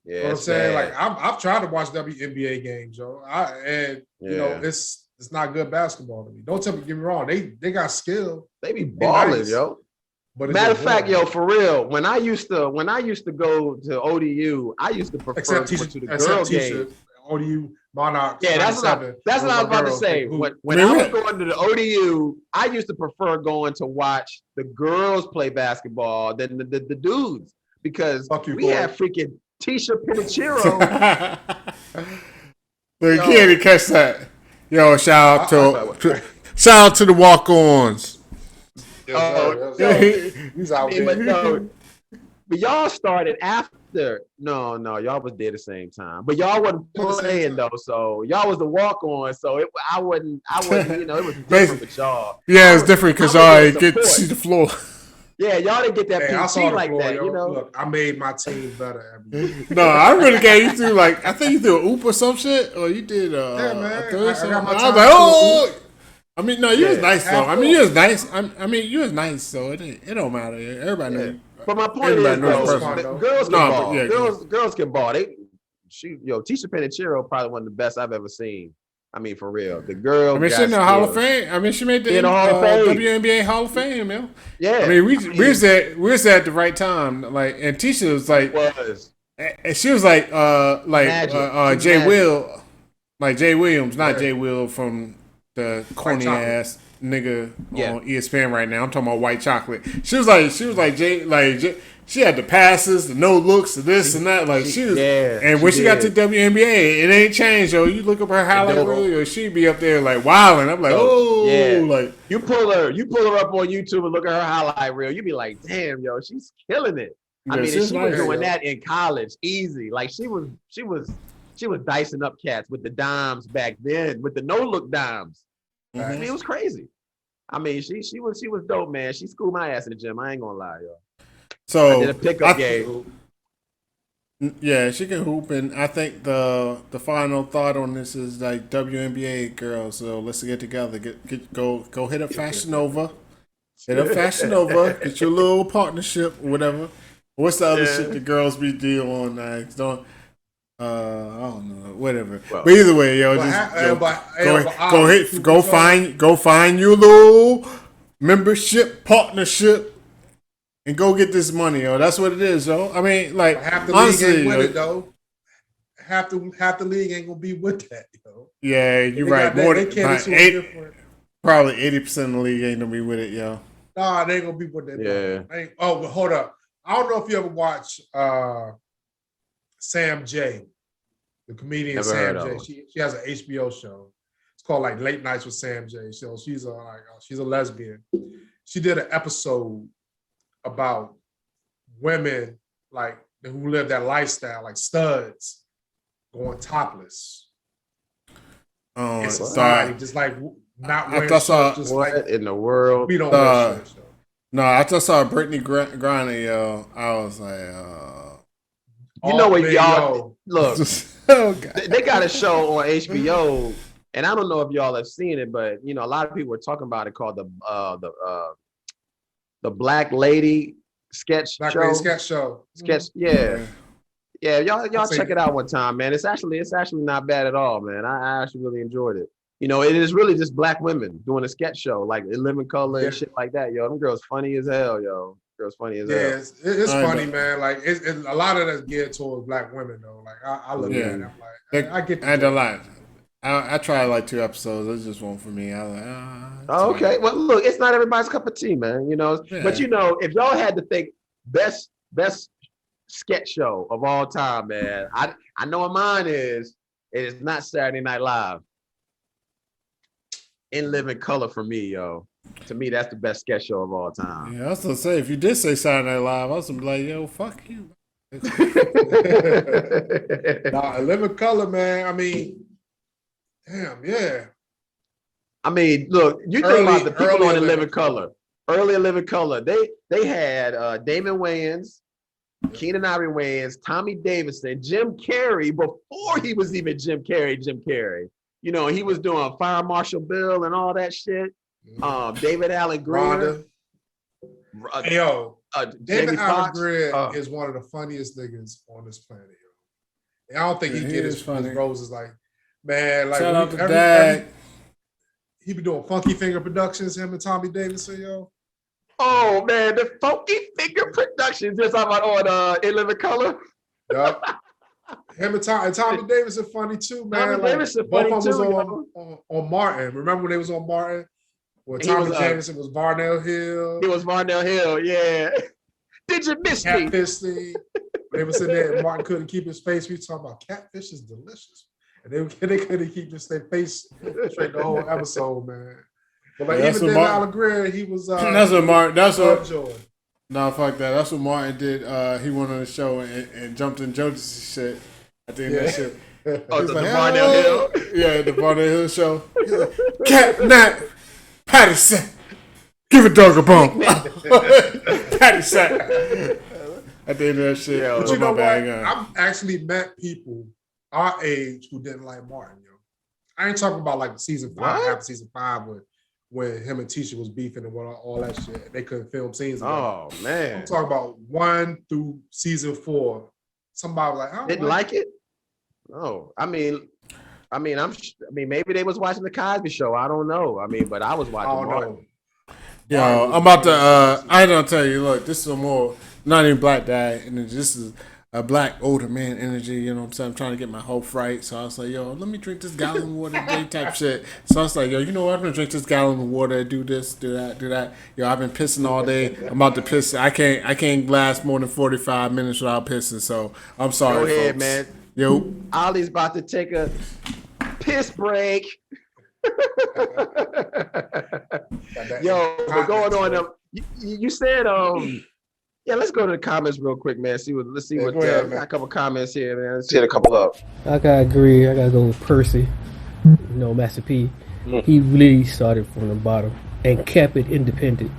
Yeah, you know what I'm saying? Like I've tried to watch WNBA games, yo. It's not good basketball to me. Don't get me wrong. They got skill. They be balling, yo. But matter of fact, yo, for real, when I used to go to ODU, I used to prefer to the girl game. ODU Monarchs. Yeah, that's what I was about to say. When I was going to the ODU, I used to prefer going to watch the girls play basketball than the dudes because we had freaking Tisha Penichiro. You can't even catch that. Yo, shout out to the walk-ons. He's out there. But y'all started after. No, y'all was there at the same time. But y'all wasn't playing though, so y'all was the walk-on. So I wouldn't. It was different with y'all. Yeah, it's different because y'all ain't get to see the floor. Yeah, y'all didn't get that PT like floor, that, Look, I made my team better every year. No, I really gave you through I think you threw a oop or some shit, or you did man. I was like, oh. I mean, no, you was nice though. I mean, you was nice. I mean, you was nice, so it don't matter. Everybody knows. But my point is, girls can ball. Girls can ball. Tisha Penichiro probably one of the best I've ever seen. I mean, for real, the girl. I mean, she's in the Hall of Fame. I mean, she made the WNBA Hall of Fame, man. Yeah. I mean, we was there at the right time. And Tisha was like, and she was like Jay Will, like Jay Williams, not Jay Will from the corny ass nigga on ESPN right now. I'm talking about White Chocolate. She was like Jay, she had the passes, the no looks, the this and that. Like she was, and when she got to WNBA, it ain't changed, yo. You look up her highlight reel, she'd be up there like wilding. I'm like, like you pull her up on YouTube and look at her highlight reel. You be like, damn, yo, she's killing it. I mean, she was doing that in college, easy. Like she was dicing up cats with the dimes back then, with the no look dimes. Mm-hmm. I mean, it was crazy. I mean, she was dope, man. She schooled my ass in the gym. I ain't gonna lie, yo. So I did a pickup game. Yeah, she can hoop, and I think the final thought on this is like WNBA girls. So let's get together, go hit up Fashion Nova, get your little partnership, or whatever. What's the other shit the girls be doing on? Don't. I don't know, whatever. Well, but either way, yo, go find your little membership partnership. And go get this money, yo. That's what it is, yo. I mean, like half the league ain't with it, though. Half the league ain't gonna be with that, yo. Yeah, you're right. More than probably 80% of the league ain't gonna be with it, yo. Nah, they ain't gonna be with that. Yeah. But hold up. I don't know if you ever watched Sam J, the comedian. Never Sam J. She has an HBO show. It's called like Late Nights with Sam J. So she's a lesbian. She did an episode about women like who live that lifestyle, like studs going topless. In society, just like not wearing shirts. Just what like, in the world? We don't wear shirts. Though. No, I just saw Brittany Griner, yo. I was like, you know what, y'all? Look, they got a show on HBO, and I don't know if y'all have seen it, but a lot of people are talking about it called the Black Lady sketch show. Black Lady sketch show. Yeah. Yeah, y'all check it out one time, man. It's actually not bad at all, man. I actually really enjoyed it. You know, it is really just black women doing a sketch show, like in living color and shit like that, yo. Them girls funny as hell, yo. Girls funny as hell. Yeah, it's funny, man. Like a lot of that's geared towards black women, though. Like I look at it, I'm like, I get. I don't lie. I tried like 2 episodes. It just won't for me. I was like, okay. Well, look, it's not everybody's cup of tea, man. You know, but you know, if y'all had to think best sketch show of all time, man, I know what mine is. It is not Saturday Night Live. In living color for me, yo. To me, that's the best sketch show of all time. Yeah, I was gonna say if you did say Saturday Night Live, I was gonna be like, yo, fuck you. Nah, living color, man. I mean, damn, yeah. I mean, look, you think about the people on the living color. Early living color. They had Damon Wayans, Keenan Ivory Wayans, Tommy Davidson, Jim Carrey before he was even Jim Carrey. You know, he was doing Fire Marshal Bill and all that shit. David Allen Greer. Hey, yo, David Allen Greer is one of the funniest niggas on this planet, yo. And I don't think he get his roses like, man, like shout out to Dad. He be doing Funky Finger Productions, him and Tommy Davidson, yo. Oh man, the Funky Finger Productions just about on In Living Color. Yup. Him and Tommy Davidson funny too, man. Tommy Davidson funny both too, was on Martin. Remember when they was on Martin? Where Tommy Davidson was Varnell Hill. He was Varnell Hill, yeah. Did you miss me? Catfish thing. They were sitting there and Martin couldn't keep his face. We talking about catfish is delicious. And they couldn't keep their face straight the whole episode, man. But like even David Allen Greer, he was that's what Martin. That's what. No, fuck that. That's what Martin did. He went on the show and jumped in Jonas' shit. I think that shit. Oh, the Varnell Hill? Yeah, the Varnell Hill show. He's like, Cat Nat Patterson. Give a dog a bone. Patterson. I think that shit. But you know what? I've actually met people our age who didn't like Martin, yo. I ain't talking about like season 5, after season 5 when him and Tisha was beefing and all that shit. They couldn't film scenes. Oh man. I'm talking about 1 through season 4. Somebody was like, I didn't like it. Oh, I mean, maybe they was watching the Cosby Show. I don't know. I mean, but I was watching Martin. Yo, I'm about to. I don't tell you. Look, this is a more not even black guy, and this is a black older man energy. You know what I'm saying? I'm trying to get my hope right. So I was like, yo, let me drink this gallon of water today type shit. So I was like, yo, you know what? I'm gonna drink this gallon of water. Do this, do that. Yo, I've been pissing all day. I'm about to piss. I can't last more than 45 minutes without pissing. So I'm sorry, go ahead, folks. man. Yo, Ollie's about to take a piss break. Yo, we're going on. You said, yeah, let's go to the comments real quick, man. Let's see what got a couple comments here, man. Let's hit a couple up. I gotta agree. I gotta go with Percy. You know, Master P. He really started from the bottom and kept it independent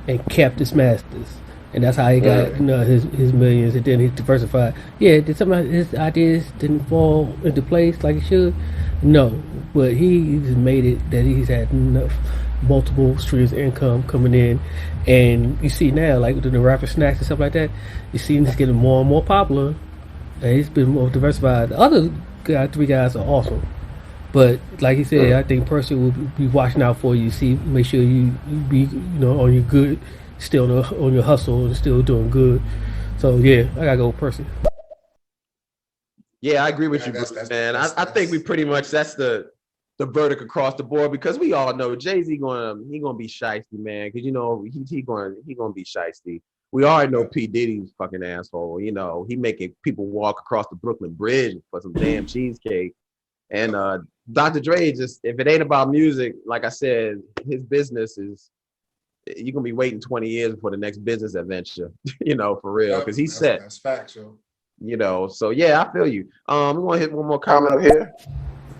and kept his masters. And that's how he got his millions, and then he diversified. Yeah, did some of his ideas didn't fall into place like it should? No, but he just made it that he's had enough multiple streams of income coming in, and you see now, like with the rapper snacks and stuff like that, you see he's getting more and more popular, and he's been more diversified. The other 3 guys are awesome, but like he said, I think Percy will be watching out for you. See, make sure you be on your good. Still on your hustle and still doing good. So yeah, I gotta go with Percy. Yeah, I agree with you, man. I think we pretty much that's the verdict across the board, because we all know Jay-Z gonna be shiesty, man. Because he gonna be shiesty. We already know P. Diddy's fucking asshole. He making people walk across the Brooklyn Bridge for some damn cheesecake. And Dr. Dre just, if it ain't about music, like I said, his business is. You're gonna be waiting 20 years for the next business adventure, for real, because he's set. That's factual. So yeah, I feel you. We want to hit one more comment up here.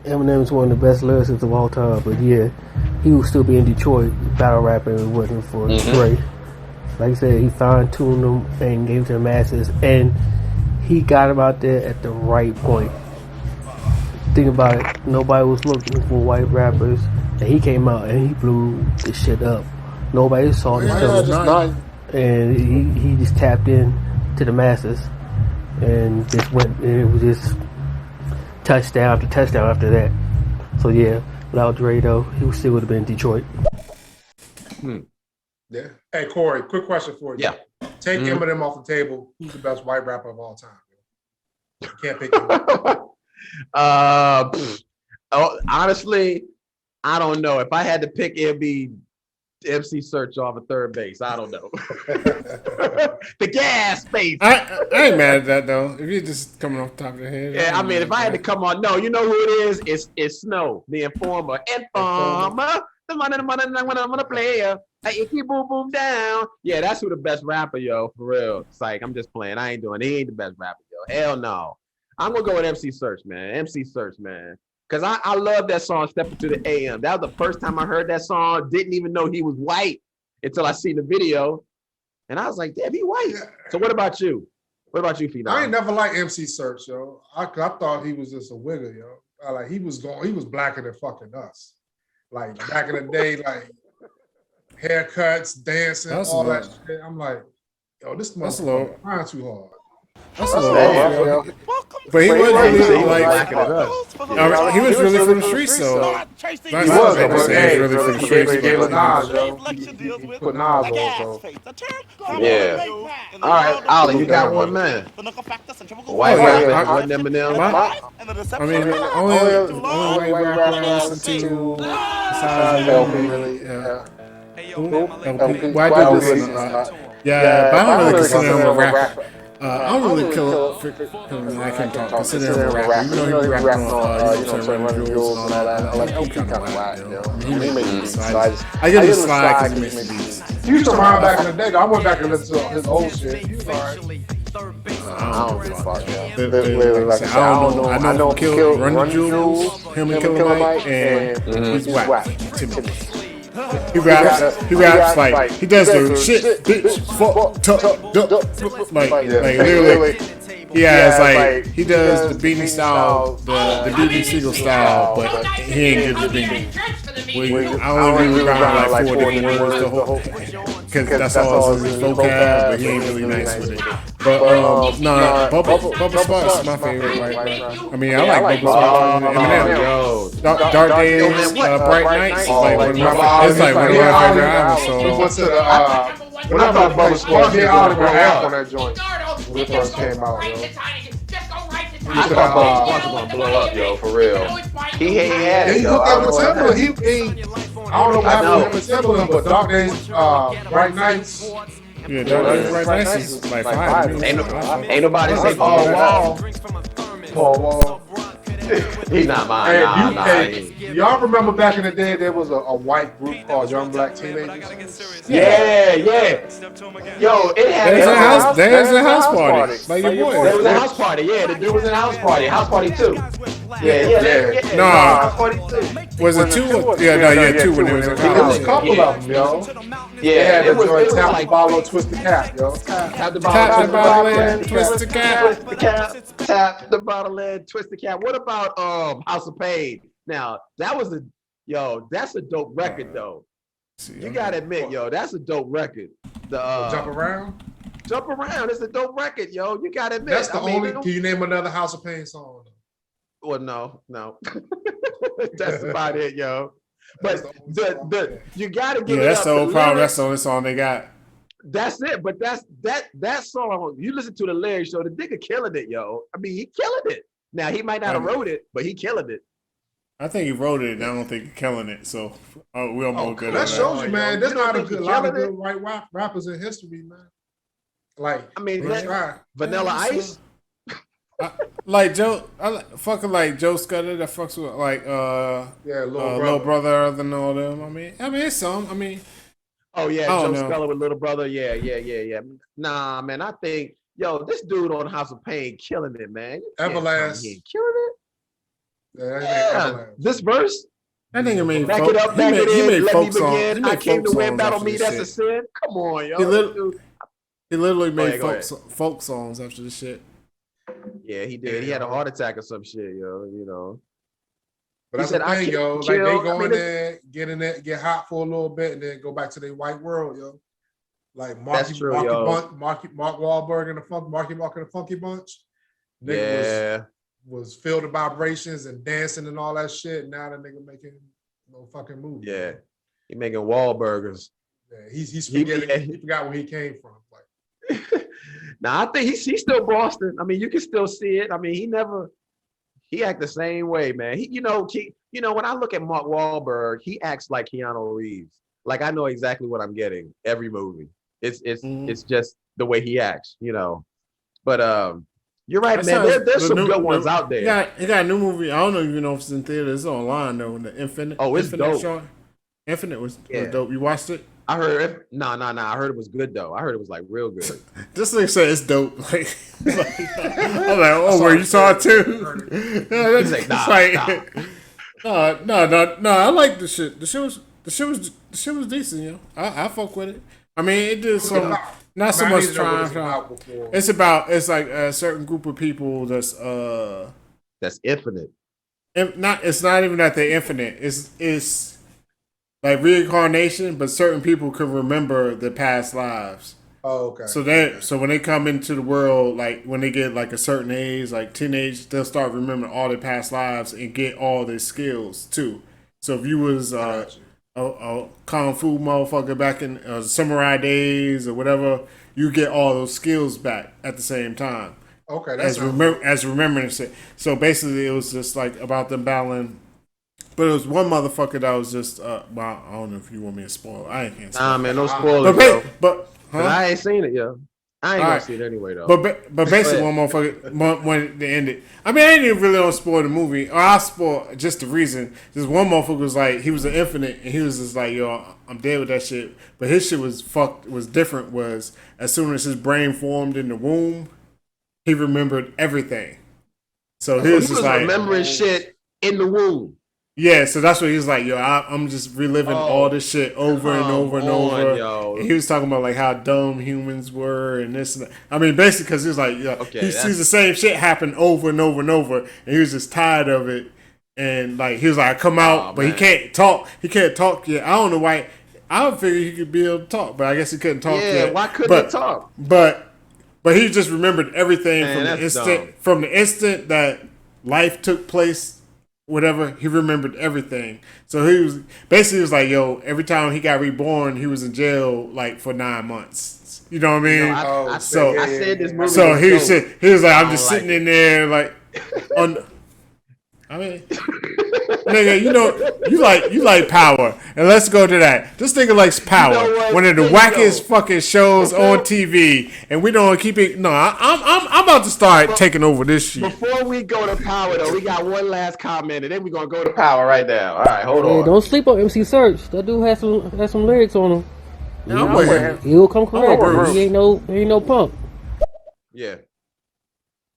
Eminem is one of the best lyricists of all time, but yeah, he would still be in Detroit battle rapping if it wasn't for Dre. Like I said, he fine-tuned them and gave to the masses, and he got him out there at the right point. Think about it, nobody was looking for white rappers, and he came out and he blew the shit up. Nobody saw this stuff, and he just tapped in to the masses. and just went. And it was just touchdown after touchdown after that. So yeah, without Dre though, he still would have been Detroit. Yeah. Hey Corey, quick question for you. Yeah. Take Eminem off the table. Who's the best white rapper of all time? You can't pick him. Honestly, I don't know. If I had to pick, it'd be MC Search off of third base. I don't know. The gas space. I ain't mad at that though. If you're just coming off the top of the head. Yeah, I mean, if I had to come on, no, you know who it is? It's Snow, the Informer. Informer, the money player. Hey, you keep boom boom down. Yeah, that's who the best rapper, yo, for real. It's like, I'm just playing. I ain't doing it. He ain't the best rapper, yo. Hell no. I'm gonna go with MC Search, man. MC Search, man. Cause I love that song, Step Into the AM. That was the first time I heard that song. Didn't even know he was white until I seen the video. And I was like, damn, he white. Yeah. So what about you? What about you, Phenom? I ain't never liked MC Search, yo. I thought he was just a wigger, yo. Like he was blacker than fucking us. Like back in the day, like haircuts, dancing, all that shit. I'm like, yo, this motherfucker trying too hard. That's a little but he was really like he was really from the streets, so he was really from the streets. He gave us Nas, yo. He put Nas on, so yeah. All right, Ollie, you got one, man. White rapper, Eminem. I mean, only white rapper I listen to besides LP, really. Yeah. LP. Why do listen? Yeah, but I don't really consider him a rapper. I don't really I can't talk. Consider him a rapper. You know, he rapped on, Running Jewels and all that. I like LP kind of whack, you know. He made beats, so I give him a slide because he makes beats. He used to rhyme back in the day. I went back and listened to his old shit. He was all right. I don't give a fuck, yo. I know Kill Running Jewels, him and Killamite, and he's whack to me. He raps like he does the shit, bitch, fuck, like literally. He has like he does the Beanie style, the Beanie Siegel style, but he ain't good at Beanie. I only really rhyme like 4 different words the whole, because that's all his vocab, but he ain't really nice with it. But Bubba Sparks is my favorite rapper. I mean, I like Bubba Sparks and Eminem. Dark Days, Bright Nights, it's like one of my favorite albums. So when I thought Bubba Sparks, he ought to go half on that joint when it first came out, yo. I thought Bubba Sparks was gonna blow up, yo, for real. He had it. He hooked up with Timberland. I don't know what happened with him and Timberland, but Dark Days, Bright Nights. Yeah, Dark Days, Bright Nights is like 5. Ain't nobody say Paul Wall. Paul Wall. He's not mine. Y'all remember back in the day there was a white group called Young Black Teenagers? Yeah. Yo, it had there's a house party. Like your boy. There was a house party. Yeah, the dude was in a house party. House party 2. Yeah. No. House party 2. Was it 2? Yeah, 2 when it was in college. There was a couple of them, yo. Yeah, it was Tap the Bottle, Twist the Cap, yo. Tap the bottle and twist the cap. Tap the bottle and twist the cap. What about House of Pain? Now that was that's a dope record though. You gotta admit, yo, that's a dope record. The Jump Around. It's a dope record, yo. You gotta admit. That's the only. Can you name another House of Pain song? Well, no. That's about it, yo. But you gotta give it up. That's the whole problem. That's the only song they got. That's it. But that song. You listen to the lyrics, so the nigga killing it, yo. I mean, he killing it. Now he might not have wrote it, but he killing it. I think he wrote it, and I don't think he's killing it. So we're more good. That shows you, man. There's not a lot of good white rappers in history, man. Like, I mean, Vanilla Ice. Like Joe, fucking like Joe Scudder that fucks with like Little Brother than all them. I mean it's some. Oh yeah, Joe Scudder with Little Brother. Yeah. Nah, man, I think this dude on House of Pain killing it, man. Everlast. He ain't killing it. Yeah. This verse. That nigga made back it up, back it in. Let me begin. I came to win, battle me. That's a sin. Come on, yo. He literally made folk songs after this shit. Yeah, he did. He had a heart attack or some shit, yo. But that's the thing, yo. Like they go in there, get hot for a little bit, and then go back to their white world, yo. Like That's true, yo. Mark Wahlberg and Marky Mark and the Funky Bunch. Nigga was feel the vibrations and dancing and all that shit. Now the nigga making no fucking movie. Yeah, he making Wahlburgers. Yeah, he forgot where he came from. Like, now I think he's still Boston. I mean, you can still see it. I mean, he act the same way, man. When I look at Mark Wahlberg, he acts like Keanu Reeves. Like I know exactly what I'm getting every movie. It's just the way he acts, But you're right, man. There's some good ones out there. He got a new movie. I don't even know if it's in theaters. It's online though. The Infinite. Oh, it's Infinite dope. Show. Infinite was dope. You watched it? I heard it. No. I heard it was good though. I heard it was like real good. This nigga said it's dope. Like I'm like, oh, where you saw it too? He's like, No. I like the shit. The shit was decent, yo. I fuck with it. I mean, it did some. Not so much trying. It's like a certain group of people that's infinite. It's not even that they're infinite. It's like reincarnation, but certain people can remember their past lives. Oh, okay. So when they come into the world, like when they get like a certain age, like teenage, they'll start remembering all their past lives and get all their skills too. So if you was a kung fu motherfucker back in samurai days or whatever, you get all those skills back at the same time. Okay, as remembering it. So basically, it was just like about them battling. But it was one motherfucker that was just. Well, I don't know if you want me to spoil. I can't. Nah, man, no spoilers. But I ain't seen it, yo. I ain't gonna see it anyway, though. But basically, one motherfucker when they ended. I mean, I ain't even really don't spoil the movie. Or I spoil just the reason. Just one motherfucker was like, he was an infinite, and he was just like, yo, I'm dead with that shit. But his shit was fucked. Was different. Was as soon as his brain formed in the womb, he remembered everything. So he was just like remembering shit in the womb. Yeah, so that's what he was like, yo, I'm just reliving all this shit over and over and over. Yo. And he was talking about like how dumb humans were and this and that. I mean, basically because he was like, he sees the same shit happen over and over and over, and he was just tired of it. And like he was like, come out, but he can't talk. He can't talk yet. I don't know why. I would figure he could be able to talk, but I guess he couldn't talk yet. Yeah, why couldn't he talk? But he just remembered everything from the instant that life took place. Whatever, he remembered everything. So he was like, yo, every time he got reborn, he was in jail like for 9 months. You know what I mean? I said this movie. So he was like, I'm just sitting in there like I mean, nigga, you like Power, and let's go to that. This nigga likes Power, one of the wackiest fucking shows on TV, and we don't keep it. No, I'm about to start taking over this shit. Before we go to Power, though, we got one last comment, and then we're gonna go to Power right now. All right, hold on. Don't sleep on MC Search. That dude has some lyrics on him. He'll come correct. He ain't no punk. Yeah.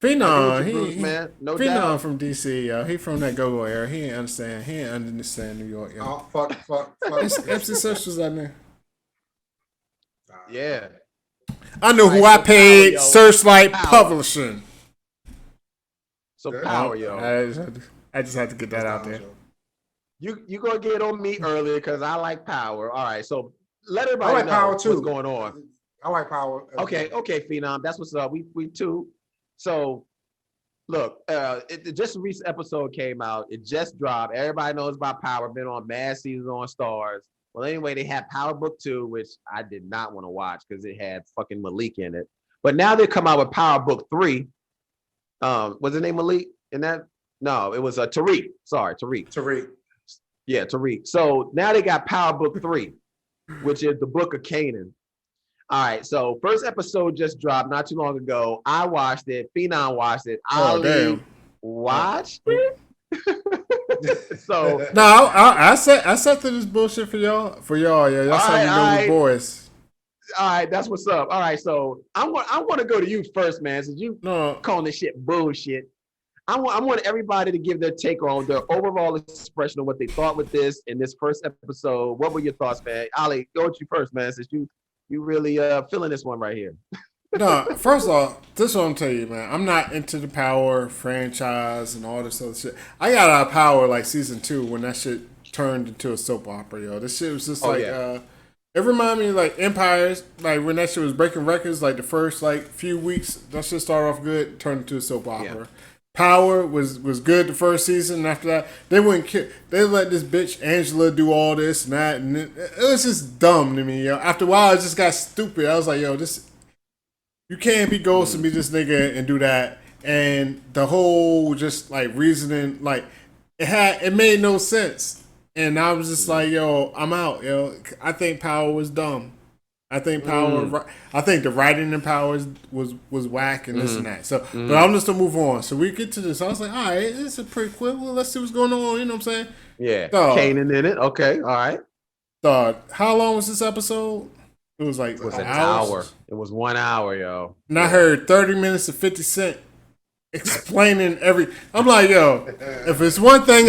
Phenom, Phenom from DC, yo. He from that go-go era. He ain't understand New York, yo. Oh, fuck. MC Search was out there. Yeah. I know who I paid. Searchlight Publishing. So Power, yo. I just had to get that out there. You gonna get on me earlier because I like Power. All right, so let everybody know Power too. What's going on. I like Power. Okay, Phenom. That's what's up. We too. So, look, just a recent episode came out. It just dropped. Everybody knows about Power. Been on mad seasons on Stars. Well, anyway, they had Power Book 2, which I did not want to watch because it had fucking Malik in it. But now they come out with Power Book 3. Was his name Malik in that? No, it was Tariq. Sorry, Tariq. Tariq. Yeah, Tariq. So now they got Power Book 3, which is the Book of Kanan. All right, so first episode just dropped not too long ago. I watched it. Phenom watched it. Ali watched it. So no, I set through this bullshit for y'all. Yeah, y'all saw me know we boys. All right, that's what's up. All right, so I want to go to you first, man. Since you calling this shit bullshit, I want everybody to give their take on their overall expression of what they thought with this in this first episode. What were your thoughts, man? Ali, go with you first, man. Since you really feeling this one right here. No, first off, this is what I'm telling you, man. I'm not into the Power franchise and all this other shit. I got out of Power like season 2 when that shit turned into a soap opera, yo. This shit was just it It reminded me of, like, Empires, like when that shit was breaking records, like the first like few weeks, that shit started off good, turned into a soap opera. Yeah. Power was good the first season, and after that, they wouldn't care. They let this bitch Angela do all this and that, and it was just dumb to me, yo. After a while, it just got stupid. I was like, yo, you can't be Ghost and be this nigga and do that. And the whole just like reasoning, like it made no sense. And I was just like, yo, I'm out, yo. I think Power was dumb. I think I think the writing in Power was whack and this and that. So, but I'm just gonna move on. So we get to this. I was like, all right, it's a prequel. Well, let's see what's going on. You know what I'm saying? Yeah. Kanan in it. Okay. All right. How long was this episode? It was like an hour. It was 1 hour, yo. And I heard 30 minutes of 50 Cent explaining every. I'm like, yo, if it's one thing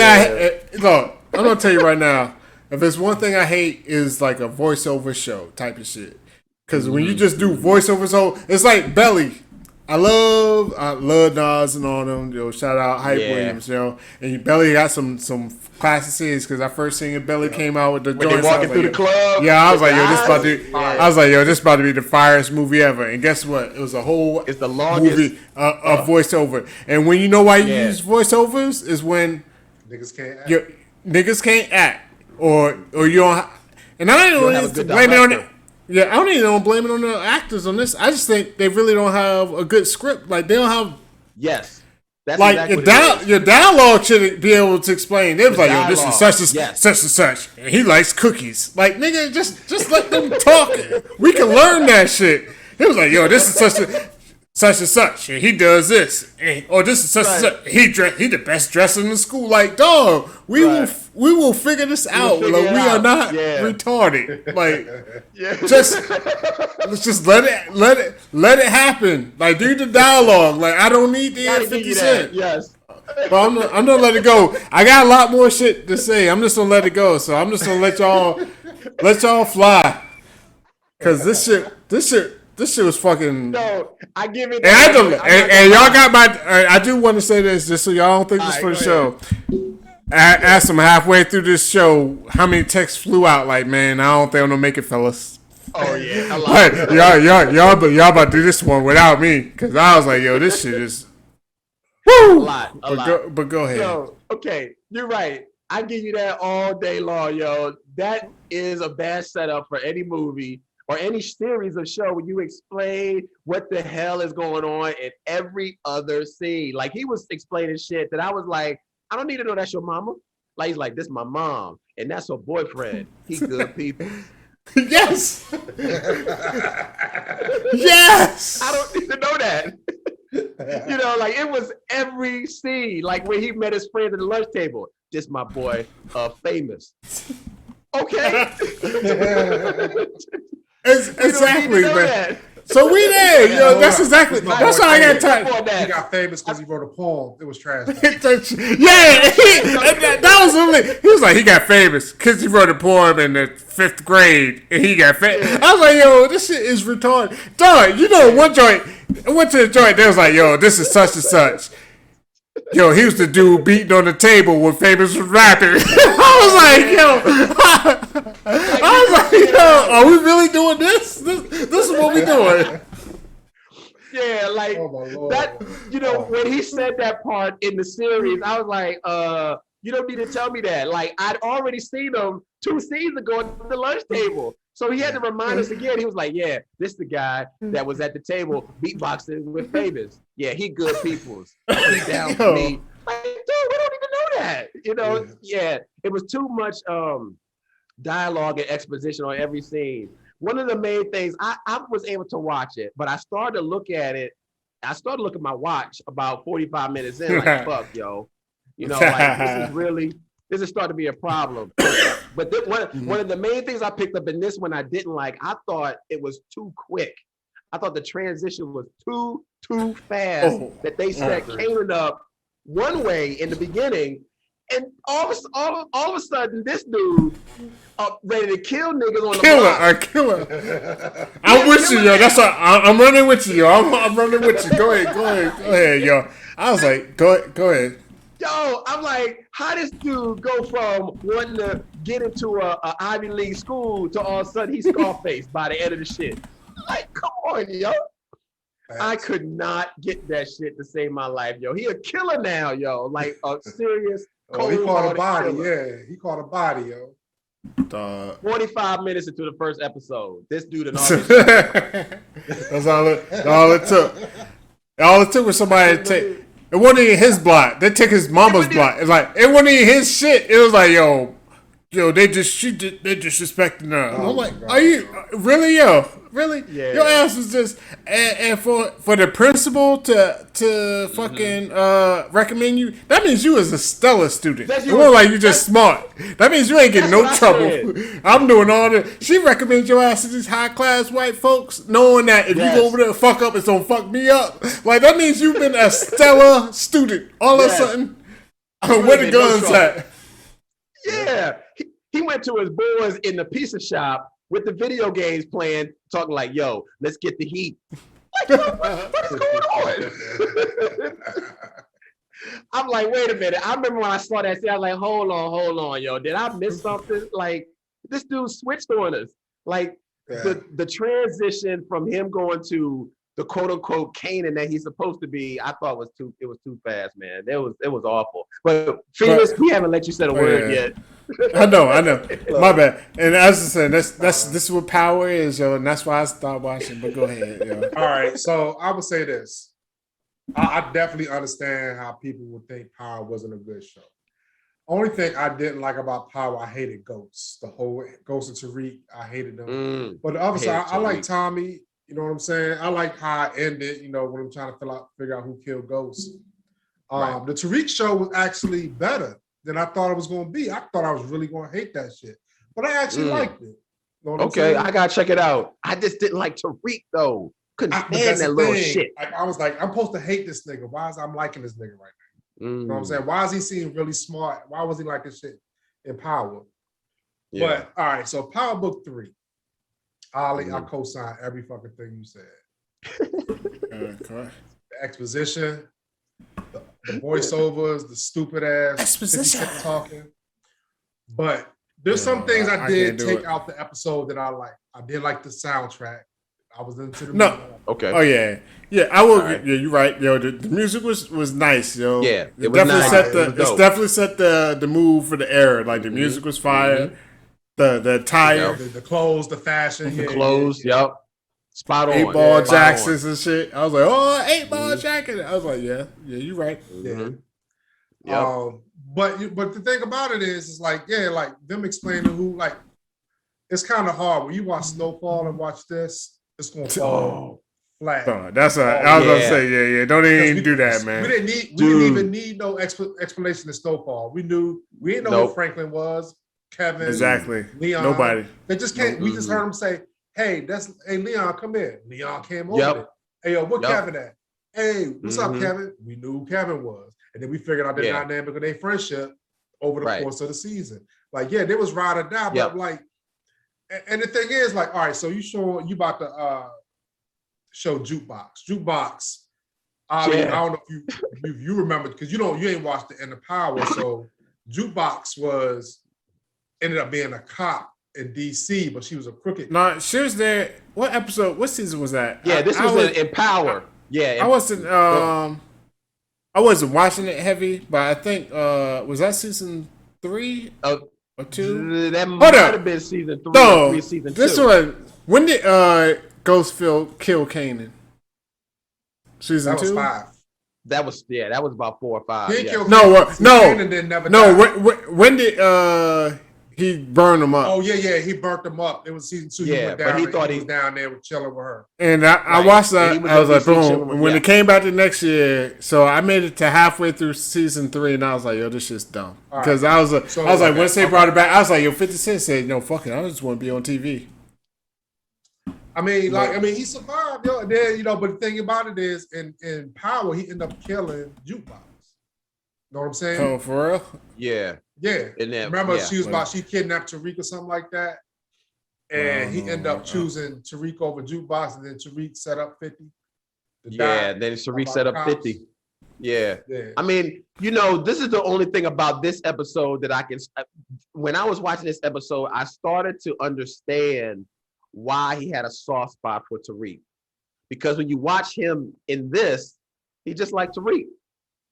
look, I'm gonna tell you right now. If it's one thing I hate is like a voiceover show type of shit. Because when you just do voiceovers, it's like Belly. I love Nas and all them. Yo, shout out Hype Williams, yo. And Belly got some classic scenes because I first seen it. Belly came out with the when they walking through the club. Yeah, I was like, yo, this about to be the firest movie ever. And guess what? It was a whole it's the longest movie of voiceover. And when you know why you use voiceovers is when niggas can't act. Niggas can't act. Or you don't, and I don't even blame it on it. Yeah, I don't even blame it on the actors on this. I just think they really don't have a good script. Like they don't have. Yes, that's like exactly your dialogue should be able to explain. They was like, yo, this is such and such, and he likes cookies. Like nigga, just let them talk. We can learn that shit. He was like, yo, this is such and such, and he does this, or this is such and such. He the best dresser in the school. Like, dog, we will figure this out. Like, we are not retarded. Like, let's just let it happen. Like, do the dialogue. Like, I don't need the 50 Cent. Yes. But I'm gonna let it go. I got a lot more shit to say. I'm just gonna let it go. So I'm just gonna let y'all fly. Cause this shit was fucking. No, I give it. And y'all got my. I do want to say this, just so y'all don't think this for the show. I asked them halfway through this show how many texts flew out. Like, man, I don't think I'm gonna make it, fellas. Oh yeah, like, y'all about to do this one without me, because I was like, yo, this shit is. Woo! A lot. But go ahead. Yo, okay, you're right. I give you that all day long, yo. That is a bad setup for any movie or any series of show where you explain what the hell is going on in every other scene. Like, he was explaining shit that I was like, I don't need to know that's your mama. Like, he's like, this is my mom, and that's her boyfriend. He good people. Yes. Yes. I don't need to know that. You know, like, it was every scene, like when he met his friend at the lunch table. Just my boy, Famous. Okay. Exactly, man. So we there, yo. That's exactly. That's why I got time. He got famous because he wrote a poem. It was trash. That was only. He was like, he got famous because he wrote a poem in the 5th grade, and he got famous. I was like, yo, this shit is retarded. Dog, you know, one joint. I went to the joint. They was like, yo, this is such and such. Yo, he was the dude beating on the table when Famous was rapping. I was like, yo, are we really doing this? This is what we doing. Yeah, like that. You know, when he said that part in the series, I was like, you don't need to tell me that. Like, I'd already seen him 2 seasons ago at the lunch table. So he had to remind us again. He was like, yeah, this the guy that was at the table beatboxing with Famous. Yeah, he good peoples. He down for me. Like, dude, we don't even know that. You know, yeah, it was too much dialogue and exposition on every scene. One of the main things, I was able to watch it, but I started to look at it. I started looking at my watch about 45 minutes in, like, fuck, yo. You know, like, this is starting to be a problem. But one of the main things I picked up in this one I didn't like, I thought it was too quick. I thought the transition was too fast that they set Kanan up one way in the beginning, and all of a sudden this dude ready to kill niggas on the block. Killer. I'm with you, yo. That's what I'm running with you, yo. I'm running with you. Go ahead, yo. I was like, go ahead. Yo, I'm like, how this dude go from wanting to get into a Ivy League school to all of a sudden he's Scarface by the end of the shit? Like, come on, yo. I could not get that shit to save my life, yo. He a killer now, yo. Like a serious. He caught a body, killer. Yeah. He caught a body, yo. 45 minutes into the first episode, this dude and all That's all it took. All it took was somebody to take. It wasn't even his block. They took his mama's block. It's like it wasn't even his shit. It was like, yo, they disrespecting her. I'm like, are you really, yo? Really? Yeah. Your ass was just and for the principal to fucking recommend you. That means you was a stellar student. It wasn't like you just smart. That means you ain't getting no trouble. I'm doing all the. She recommends your ass to these high class white folks, knowing that if you go over there and fuck up, it's gonna fuck me up. Like that means you've been a stellar student. All of a sudden, where the guns at? Yeah, he went to his boys in the pizza shop with the video games playing, talking like, yo, let's get the heat. Like, what is going on? I'm like, wait a minute. I remember when I saw that scene, I was like, hold on, yo. Did I miss something? Like, this dude switched on us. Like, the transition from him going to the quote unquote Kanan that he's supposed to be, I thought was too fast, man. It was awful. But Felix, we haven't let you say a word yet. I know. My bad. And as I said, this is what power is, yo, and that's why I stopped watching. But go ahead, yo. All right, so I would say this. I definitely understand how people would think Power wasn't a good show. Only thing I didn't like about Power, I hated Ghosts. The whole Ghost of Tariq, I hated them. But the other side, I like Tommy. You know what I'm saying? I like how it ended, you know, when I'm trying to figure out who killed Ghost. Right. The Tariq show was actually better than I thought it was going to be. I thought I was really going to hate that shit. But I actually liked it. You know okay, I got to check it out. I just didn't like Tariq, though. Couldn't stand that little shit. I was like, I'm supposed to hate this nigga. Why is I'm liking this nigga right now? You know what I'm saying? Why is he seem really smart? Why was he like this shit in Power? Yeah. But, all right, so Power Book 3. Ollie, I co-sign every fucking thing you said. The exposition, the voiceovers, the stupid ass exposition talking. But there's some things I did take out the episode that I like. I did like the soundtrack. I was into the movie. Okay. Oh yeah. I will. Right. Yeah, you're right. Yo, the music was nice. Yo. Yeah, it definitely definitely set the mood for the era. Like the music was fire. The attire, the clothes, the fashion, the clothes. Yep. Spot on. 8-ball Jacksons and shit. I was like, oh, 8-ball jacket. I was like, yeah, you're right. Yeah. But the thing about it is like, like them explaining who, like, it's kind of hard when you watch Snowfall and watch this. It's gonna fall flat. That's I was gonna say, Don't even do that, man. We didn't even need no explanation to Snowfall. We didn't know who Franklin was. Kevin, exactly. Leon, nobody. They just can't. We just heard him say, "Hey, Leon, come in." Leon came over. Hey, yo, where Kevin at? Hey, what's up, Kevin? We knew who Kevin was, and then we figured out their dynamic of their friendship over the course of the season. Like, they was ride or die, but like, and the thing is, like, all right, so you about to show Jukebox. I don't know if you remember because you ain't watched the End of Power, so Jukebox ended up being a cop in DC, but she was a crooked. No, she was there. What episode? What season was that? Yeah, this was in Power. I wasn't. I wasn't watching it heavy, but I think was that season 3 or 2? That might have been season 3. No, or season 2. This one. When did Ghostfield kill Kanan? Season 2. 5. That was about 4 or 5. When did he burned him up? Oh yeah, he burnt them up. It was season 2. Yeah, but he thought he was down there chilling with her. And I watched that. I was like, boom. When it came back the next year, so I made it to halfway through season 3, and I was like, yo, this shit's dumb. Because I was like, once they brought it back, I was like, yo, 50 Cent said, no, fuck it, I just want to be on TV. I mean, he survived, yo. And then, but the thing about it is, in Power, he ended up killing Jukebox. Know what I'm saying? Oh, for real? Yeah. Yeah. Remember, she kidnapped Tariq or something like that, and he ended up choosing Tariq over Jukebox, and then Tariq set up 50. Then Tariq set up 50. Yeah. Yeah. I mean, this is the only thing about this episode that I can. When I was watching this episode, I started to understand why he had a soft spot for Tariq. Because when you watch him in this, he just like Tariq.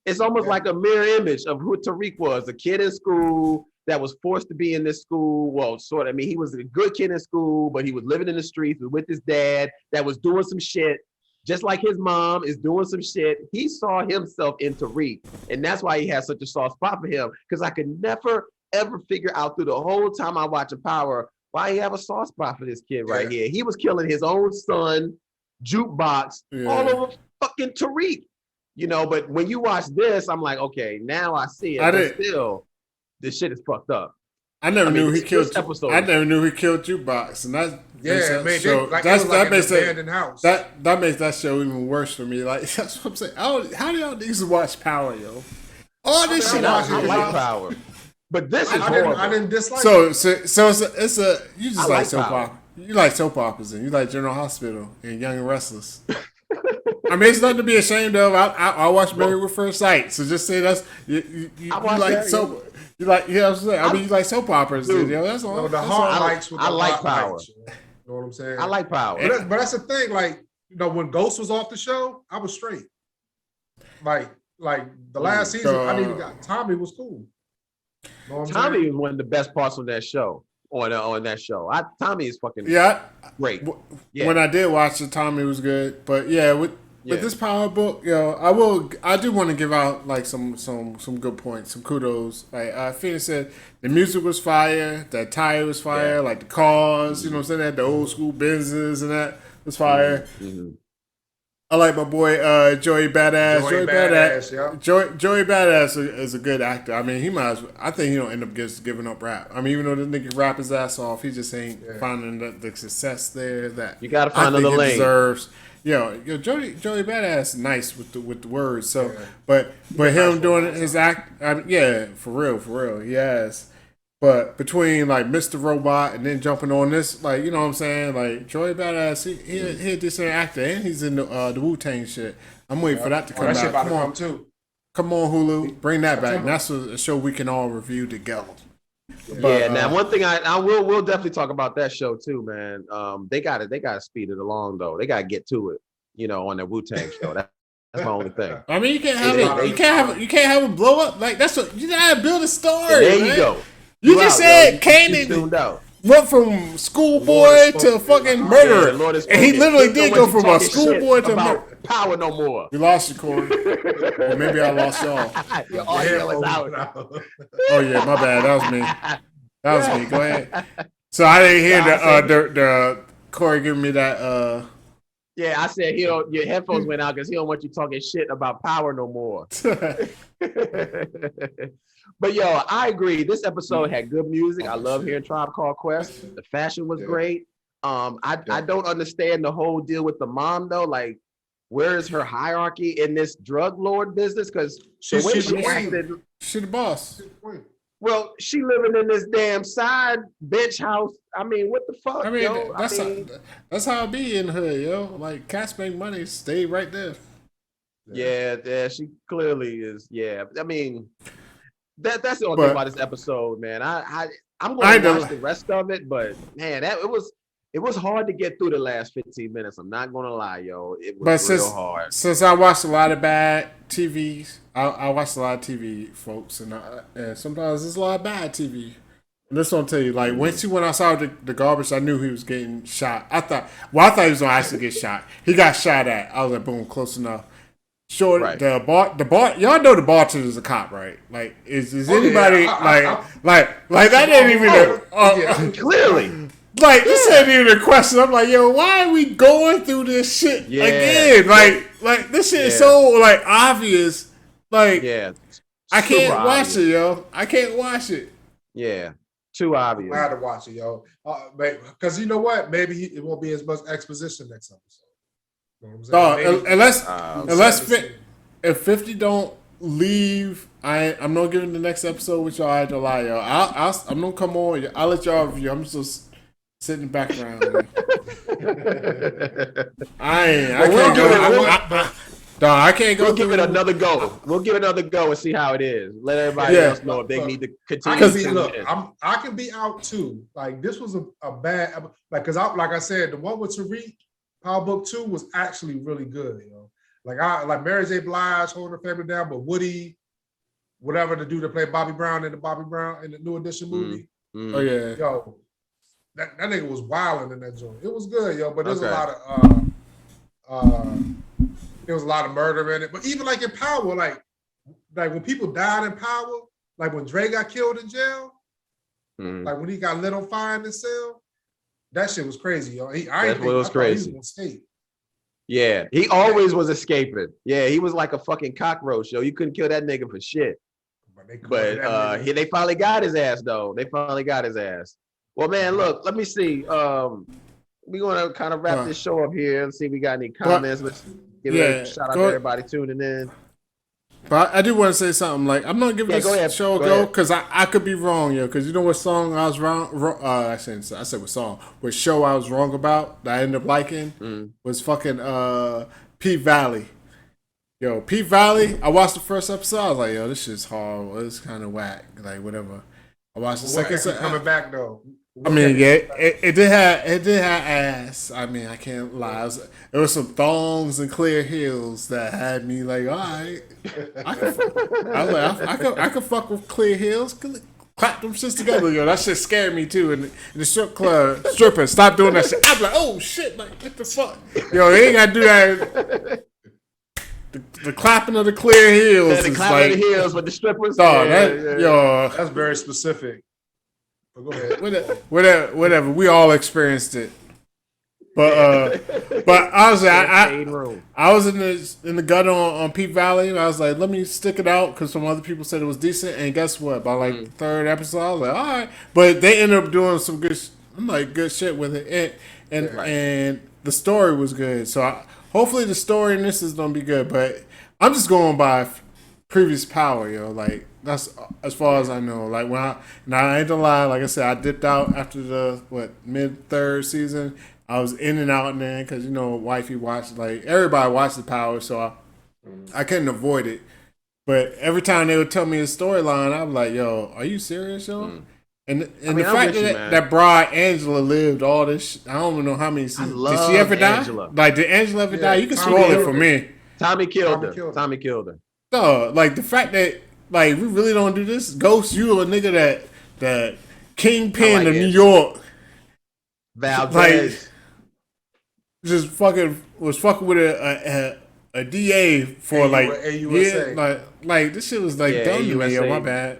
It's almost like a mirror image of who Tariq was, a kid in school that was forced to be in this school. Well, sort of. I mean, he was a good kid in school, but he was living in the streets with his dad that was doing some shit. Just like his mom is doing some shit. He saw himself in Tariq. And that's why he has such a soft spot for him. Because I could never, ever figure out through the whole time I watching Power why he have a soft spot for this kid right here. He was killing his own son, Jukebox, all over fucking Tariq. But when you watch this, I'm like, okay, now I see it. But still, this shit is fucked up. I never knew he killed Jukebox, and that makes that makes that show even worse for me. Like that's what I'm saying. How do y'all niggas watch Power, yo? All this shit. I like Power, but this is horrible. I didn't dislike. So it's a you just like soap opera. You like soap operas and you like General Hospital and Young and Restless. I mean, it's nothing to be ashamed of. I watch Married with First Sight, so just say that's you like soap. You like, what I'm saying? I mean, you like soap operas, dude. That's all. No, the hard lights with the like Power. Lights, you know what I'm saying? I like Power. But that's the thing. Like, when Ghost was off the show, I was straight. Like the last season, I didn't even got Tommy was cool. Tommy was one of the best parts of that show. On that show, Tommy is fucking great. When I did watch it, Tommy was good. But with this Power book, I do want to give out like some good points, some kudos. Like Phoenix said, the music was fire, the attire was fire, like the cars, you know what I'm saying, that the old school Benzes and that was fire. Mm-hmm. I like my boy Joey Badass. Joey Badass is a good actor. I mean, I think he don't end up just giving up rap. I mean, even though the nigga rap his ass off, he just ain't finding the success there that you gotta find another lane. Deserves. Joey Badass nice with the words. So, but him doing his act, for real, yes. But between like Mr. Robot and then jumping on this, like, you know what I'm saying, like Joey Badass, he a decent actor and he's in the Wu-Tang shit. I'm waiting for that to come out. Come on, Hulu, bring that back. And that's a show we can all review together. But, now one thing we'll definitely talk about that show too, man. They gotta speed it along though. They gotta get to it, on the Wu-Tang show. That's my only thing. I mean, you can't have it blow up. Like that's what you gotta build a story. There you go. You just said Kanan went from schoolboy to fucking murderer. And he literally did go from a schoolboy to murderer. Power no more. We lost you, Corey. Or maybe I lost y'all. Your audio is out. Oh, yeah, my bad. That was me. Go ahead. So I didn't hear the Corey giving me that. Yeah, I said your headphones went out because he don't want you talking shit about Power no more. But I agree. This episode had good music. I love hearing Tribe Called Quest. The fashion was great. I don't understand the whole deal with the mom though. Like, where is her hierarchy in this drug lord business? Because she's the boss. Well, she living in this damn side bench house. I mean, what the fuck? I mean, that's how it be in hood, yo. Like, cats make money, stay right there. Yeah, she clearly is. Yeah, I mean, that's the only thing about this episode, man. I'm going to watch the rest of it, but man, it was hard to get through the last 15 minutes. I'm not going to lie, yo. It was real hard. Since I watched a lot of bad TVs, I watched a lot of TV, folks, and sometimes there's a lot of bad TV. And this one tell you, like, once he went outside the garbage, I knew he was getting shot. I thought he was going to actually get shot. He got shot at. I was like, boom, close enough. Sure, right. the bar, y'all know the bartender's a cop, right? Like, is anybody like that ain't even clearly. Like, this ain't even a question. I'm like, yo, why are we going through this shit again? Like this shit is so like obvious. Like, I can't watch it, yo. I can't watch it. Yeah, too obvious. I had to watch it, yo. Because you know what? Maybe it won't be as much exposition next episode. You know unless if 50 don't leave, I'm not giving the next episode with y'all. I ain't gonna lie, yo. I'm gonna come on. I'll let y'all review. I'm just sitting in the background. No, I can't go. We'll give it another go. We'll give it another go and see how it is. Let everybody else know if they need to continue. I can be out too. Like this was a bad because like I said, the one with Tariq, Power Book 2 was actually really good. You know, like Mary J. Blige holding her family down, but Woody, whatever the dude that played Bobby Brown in the New Edition movie. Oh yeah, yo, that nigga was wilding in that joint. It was good, yo, but there's a lot of there was a lot of murder in it. But even like in Power, like when people died in Power, like when Dre got killed in jail, like when he got lit on fire in the cell, that shit was crazy, yo. That's what was crazy. He was gonna escape. Yeah, he always was escaping. Yeah, he was like a fucking cockroach, yo. You couldn't kill that nigga for shit. But they finally got his ass, though. They finally got his ass. Well, man, look, let me see. We're going to kind of wrap this show up here and see if we got any comments. Let's give a shout out to everybody tuning in. But I do want to say something. Like, I'm not giving this show a go because I could be wrong, yo. Because you know what song I was wrong? I said what song. What show I was wrong about that I ended up liking was fucking P Valley. Yo, P Valley, I watched the first episode. I was like, yo, this shit's horrible. It's kind of whack. Like, whatever. I watched the second episode. Coming back, though. I mean, yeah, it did have ass. I mean, I can't lie. There was some thongs and clear heels that had me like, all right. I could fuck with clear heels. Clap them shits together, yo. That shit scared me too. And the strip club strippers, stop doing that shit. I'm like, oh shit, like what the fuck, yo. They ain't gotta do that. The clapping of the clear heels. The clapping of the heels with the strippers. Yo, that's very specific. But go ahead. Whatever. We all experienced it. But honestly, I was in the gut on Pete Valley. I was like, let me stick it out because some other people said it was decent. And guess what? By like the third episode, I was like, all right. But they ended up doing some good shit with it, and the story was good. So hopefully the story in this is gonna be good. But I'm just going by previous Power, yo. Like that's as far as I know. Like I ain't gonna lie. Like I said, I dipped out after the mid third season. I was in and out then because wifey watched, like everybody watched the Power, so I couldn't avoid it. But every time they would tell me a storyline, I was like, "Yo, are you serious, yo?" And the fact that Bride Angela lived all this, I don't even know how many seasons. Did she ever die? Like, did Angela ever die? You can spoil it for me. Tommy killed her. No, like the fact that we really don't do this. Ghost, you a nigga that kingpin of New York, Valdez. Just was fucking with a DA for like this shit was like dumb to me. Yo, my bad.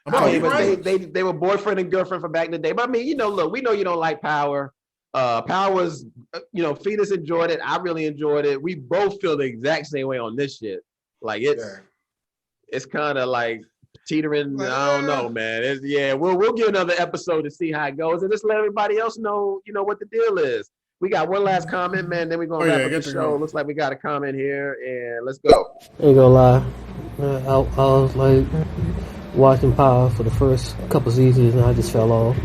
But they were boyfriend and girlfriend from back in the day. But I mean, look, we know you don't like Power. Power was, Fetus enjoyed it. I really enjoyed it. We both feel the exact same way on this shit. Like it's kind of like teetering. I don't know, man. We'll get another episode to see how it goes and just let everybody else know, what the deal is. We got one last comment, man. Then we're gonna wrap up the show. Looks like we got a comment here, and let's go. Ain't gonna lie, I was like watching Power for the first couple seasons, and I just fell off.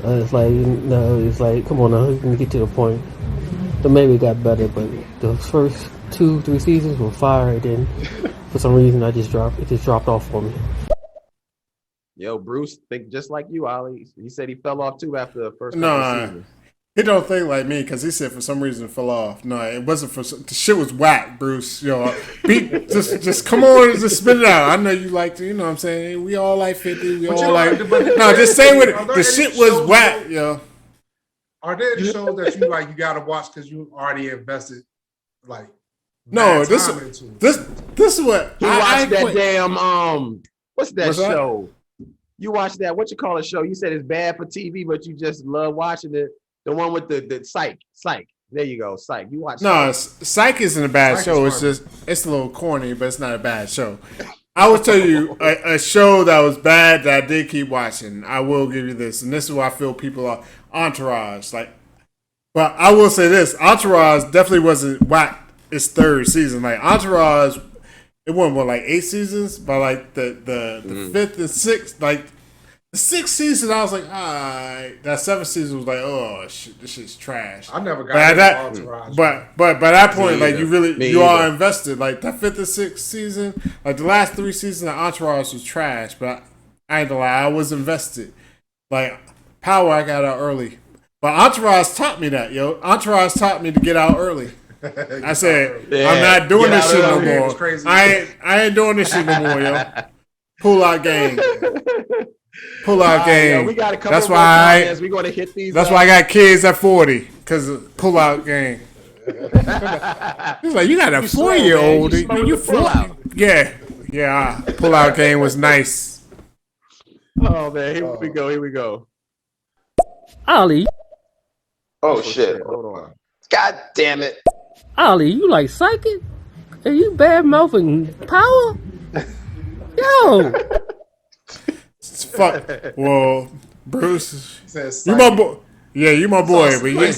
It's like, come on now, let me get to the point. So maybe it got better, but the first 2-3 seasons were fire. Then for some reason, it just dropped off for me. Yo, Bruce, think just like you, Ollie. He said he fell off too after the first couple seasons. He don't think like me because he said for some reason it fell off. No, it wasn't the shit was whack, Bruce. Yo, just come on and just spit it out. I know you like to, you know what I'm saying? We all like 50. We all like. No, just say with it. The shit was whack, yo. Are there any shows that you gotta watch because you already invested like? No, this is what you watched that damn what's that show? You watched that show? You said it's bad for TV, but you just love watching it. The one with the Psych. There you go, Psych. You watch? No, Psych isn't a bad show. It's a little corny, but it's not a bad show. I will tell you a show that was bad that I did keep watching. I will give you this, and this is why I feel people are Entourage. But I will say this: Entourage definitely wasn't whack. Its third season, like Entourage, it won 8 seasons. By the 5th and 6th, The 6th season, I was like, all right. That 7th season was like, oh shit, this shit's trash. I never got into Entourage. But by that point, like you are invested. Like that 5th and 6th season, like the last 3 seasons of Entourage was trash. But I ain't gonna lie, I was invested. Like Power, I got out early. But Entourage taught me that, yo. Entourage taught me to get out early. I said, I'm not doing this shit no more. I ain't doing this shit no more, yo. Pull out game. Pull out game. Yo, we got a couple that's why we're gonna hit these. That's why I got kids at 40 because pull out game. He's like, you got a 4-year-old. You 40? Yeah. Pull out game was nice. Oh man, here we go. Ollie. Oh shit! Hold on. God damn it. Ollie, you like psychic? Are you bad mouthing Power? Yo. Fuck. Well, Bruce, you my boy. Yeah, you my boy. So, but yeah,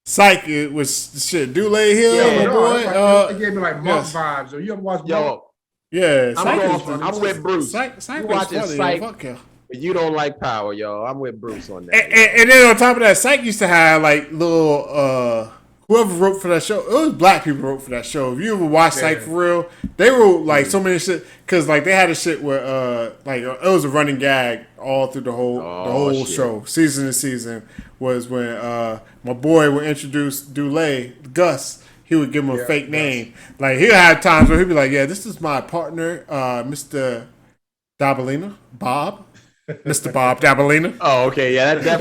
Psychic was shit. Dule Hill, my boy. It gave me like monk vibes. You ever watch Monk? Yeah, I'm with Bruce. Psych you watching Psych, but you don't like Power, yo. I'm with Bruce on that. And then on top of that, Psych used to have like little whoever wrote for that show. It was black people wrote for that show. If you ever watch Psych for real, they wrote like so many shit because like they had a shit where like it was a running gag all through the whole show, season to season. Was when my boy would introduce Dule, Gus. He would give him a fake name. Like he had times where he'd be like, "Yeah, this is my partner, Mr. Dabalina, Bob." Mr. Bob Dabalina. Oh, okay, yeah, that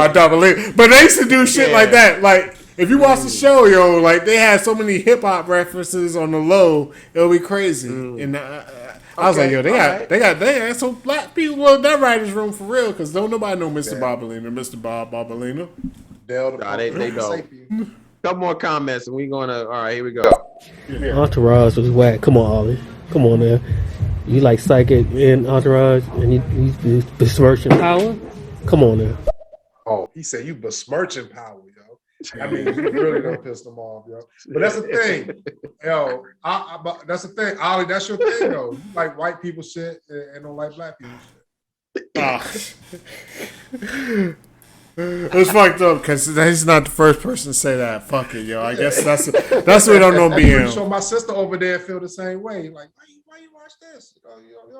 Dabalina. But they used to do shit like that. Like if you watch the show, yo, like they had so many hip hop references on the low, it'll be crazy. And I was like, yo, they got some black people in that writer's room for real, because don't nobody know Mr. Bobalina, Mr. Bob Bobalina. They don't. Couple more comments, and we're gonna. All right, here we go. Entourage was whack. Come on, Ollie. Come on, man. You like Psychic and Entourage, and you besmirching Power? Come on, now. Oh, he said you besmirching Power, yo. I mean, you really don't piss them off, yo. But that's the thing, yo. That's the thing, Ollie. That's your thing, though. You like white people shit and don't like black people shit. It's fucked up because he's not the first person to say that. Fuck it, yo. I guess that's what I don't know being. So my sister over there feel the same way. Like, why you watch this?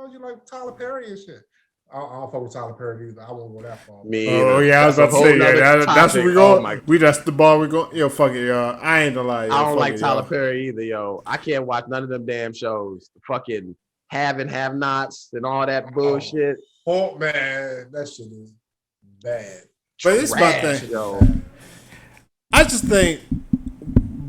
You like Tyler Perry and shit. I don't fuck with Tyler Perry either. I won't go that far. Oh yeah, I was about to say that's what we go. That's the bar we go. Yo, fuck it, yo. I ain't gonna lie. Yo, I don't like Tyler Perry either, yo. I can't watch none of them damn shows. Fucking have and have nots and all that bullshit. Oh man, that shit is bad. But it's my thing, yo. I just think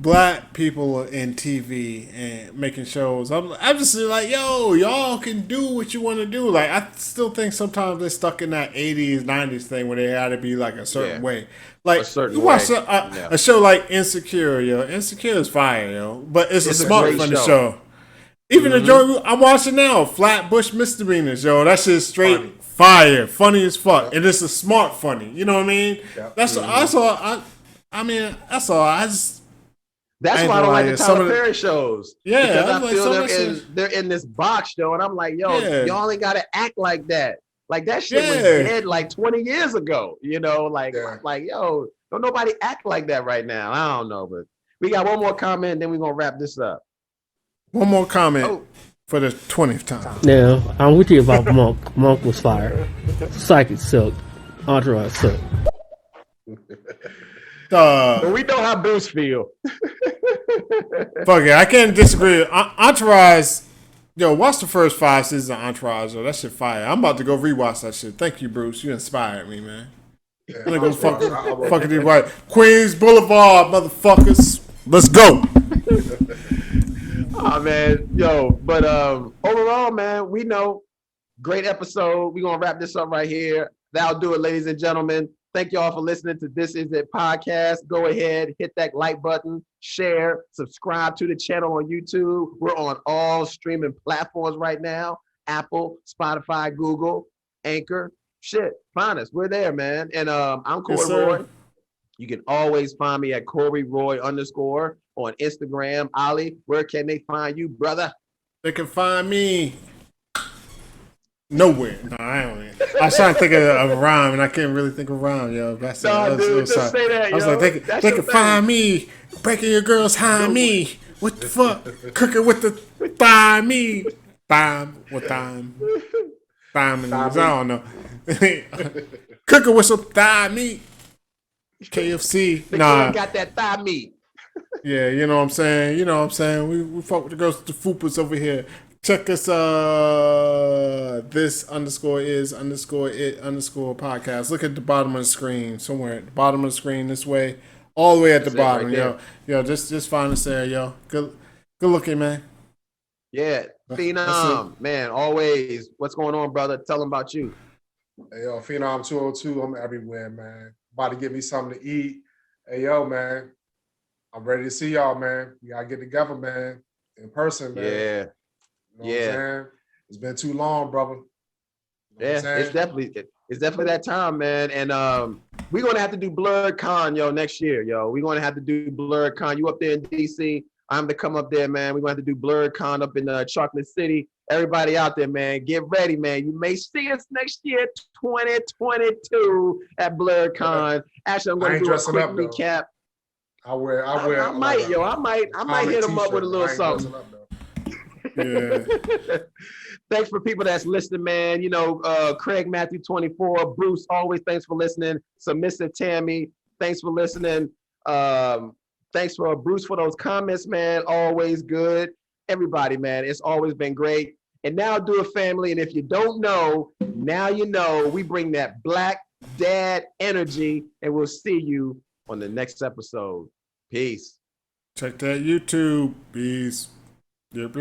black people in TV and making shows, I'm just like, yo, y'all can do what you want to do. Like, I still think sometimes they're stuck in that 80s, 90s thing where they had to be like a certain way. Like, you watch a show like Insecure, yo. Insecure is fire, yo. But it's a smart, funny show. Even the joint I'm watching now, Flatbush Misdemeanors, yo. That shit's straight fire, funny as fuck, and it's a smart funny. You know what I mean? That's all. That's all. That's why I don't like the Tyler Perry shows. Yeah, because I feel they're in this box show, and I'm like, yo, y'all ain't gotta act like that. Like that shit was dead like 20 years ago. You know, like yo, don't nobody act like that right now. I don't know, but we got one more comment, and then we're gonna wrap this up. One more comment for the 20th time. Now, I'm with you about Monk. Monk was fire. Psychic sucked. Entourage sucked. But we know how Bruce feel. Fuck it, I can't disagree. Entourage, yo, watch the first 5 seasons of Entourage. Yo, that shit fire. I'm about to go rewatch that shit. Thank you, Bruce. You inspired me, man. I'm gonna go fucking these white Queens Boulevard, motherfuckers. Let's go. Oh man, yo, but overall, man, we know, great episode. We're gonna wrap this up right here. That'll do it, ladies and gentlemen. Thank y'all for listening to This Is It podcast. Go ahead, hit that like button, share, subscribe to the channel on YouTube. We're on all streaming platforms right now: Apple, Spotify, Google, Anchor. Shit, find us. We're there, man. And I'm Corey Roy. You can always find me at Corey Roy _ on Instagram. Ollie, where can they find you, brother? They can find me Nowhere. No, I don't. I was trying to think of a rhyme, and I can't really think of a rhyme, yo. That's Dude, just say that, I was like, they can find me breaking your girl's high me. What the fuck? Cooking with the thigh me. Thime. What thime? Thime. I don't know. Cooking with some thigh meat. KFC. Nah. Got that thigh meat. Yeah, you know what I'm saying. You know what I'm saying. We fuck with the girls with the fupas over here. Check us this _is_it_ podcast. Look at the bottom of the screen, somewhere at the bottom of the screen this way, all the way at the bottom, right yo, just find us there, yo. Good looking, man. Yeah, Phenom, man, always. What's going on, brother? Tell them about you. Hey, yo, Phenom 202, I'm everywhere, man. About to get me something to eat. Hey, yo, man, I'm ready to see y'all, man. We gotta get together, man, in person, man. Yeah. You know what I'm saying? It's been too long, brother. You know it's definitely that time, man. And we're gonna have to do Blurred Con, yo, next year, yo. We're gonna have to do Blurred Con. You up there in DC? I'm to come up there, man. We're gonna have to do Blurred Con up in Chocolate City. Everybody out there, man, get ready, man. You may see us next year, 2022, at Blurred Con. Actually, I'm gonna do a quick recap. I wear. I might hit them up with a little something. Yeah. Thanks for people that's listening, man. You know, Craig Matthew 24, Bruce, always thanks for listening. Submissive Tammy, thanks for listening. Thanks for Bruce for those comments, man. Always good. Everybody, man, it's always been great. And now do it, family. And if you don't know, now you know. We bring that Black Dad energy, and we'll see you on the next episode. Peace. Check that YouTube. Peace. Yep.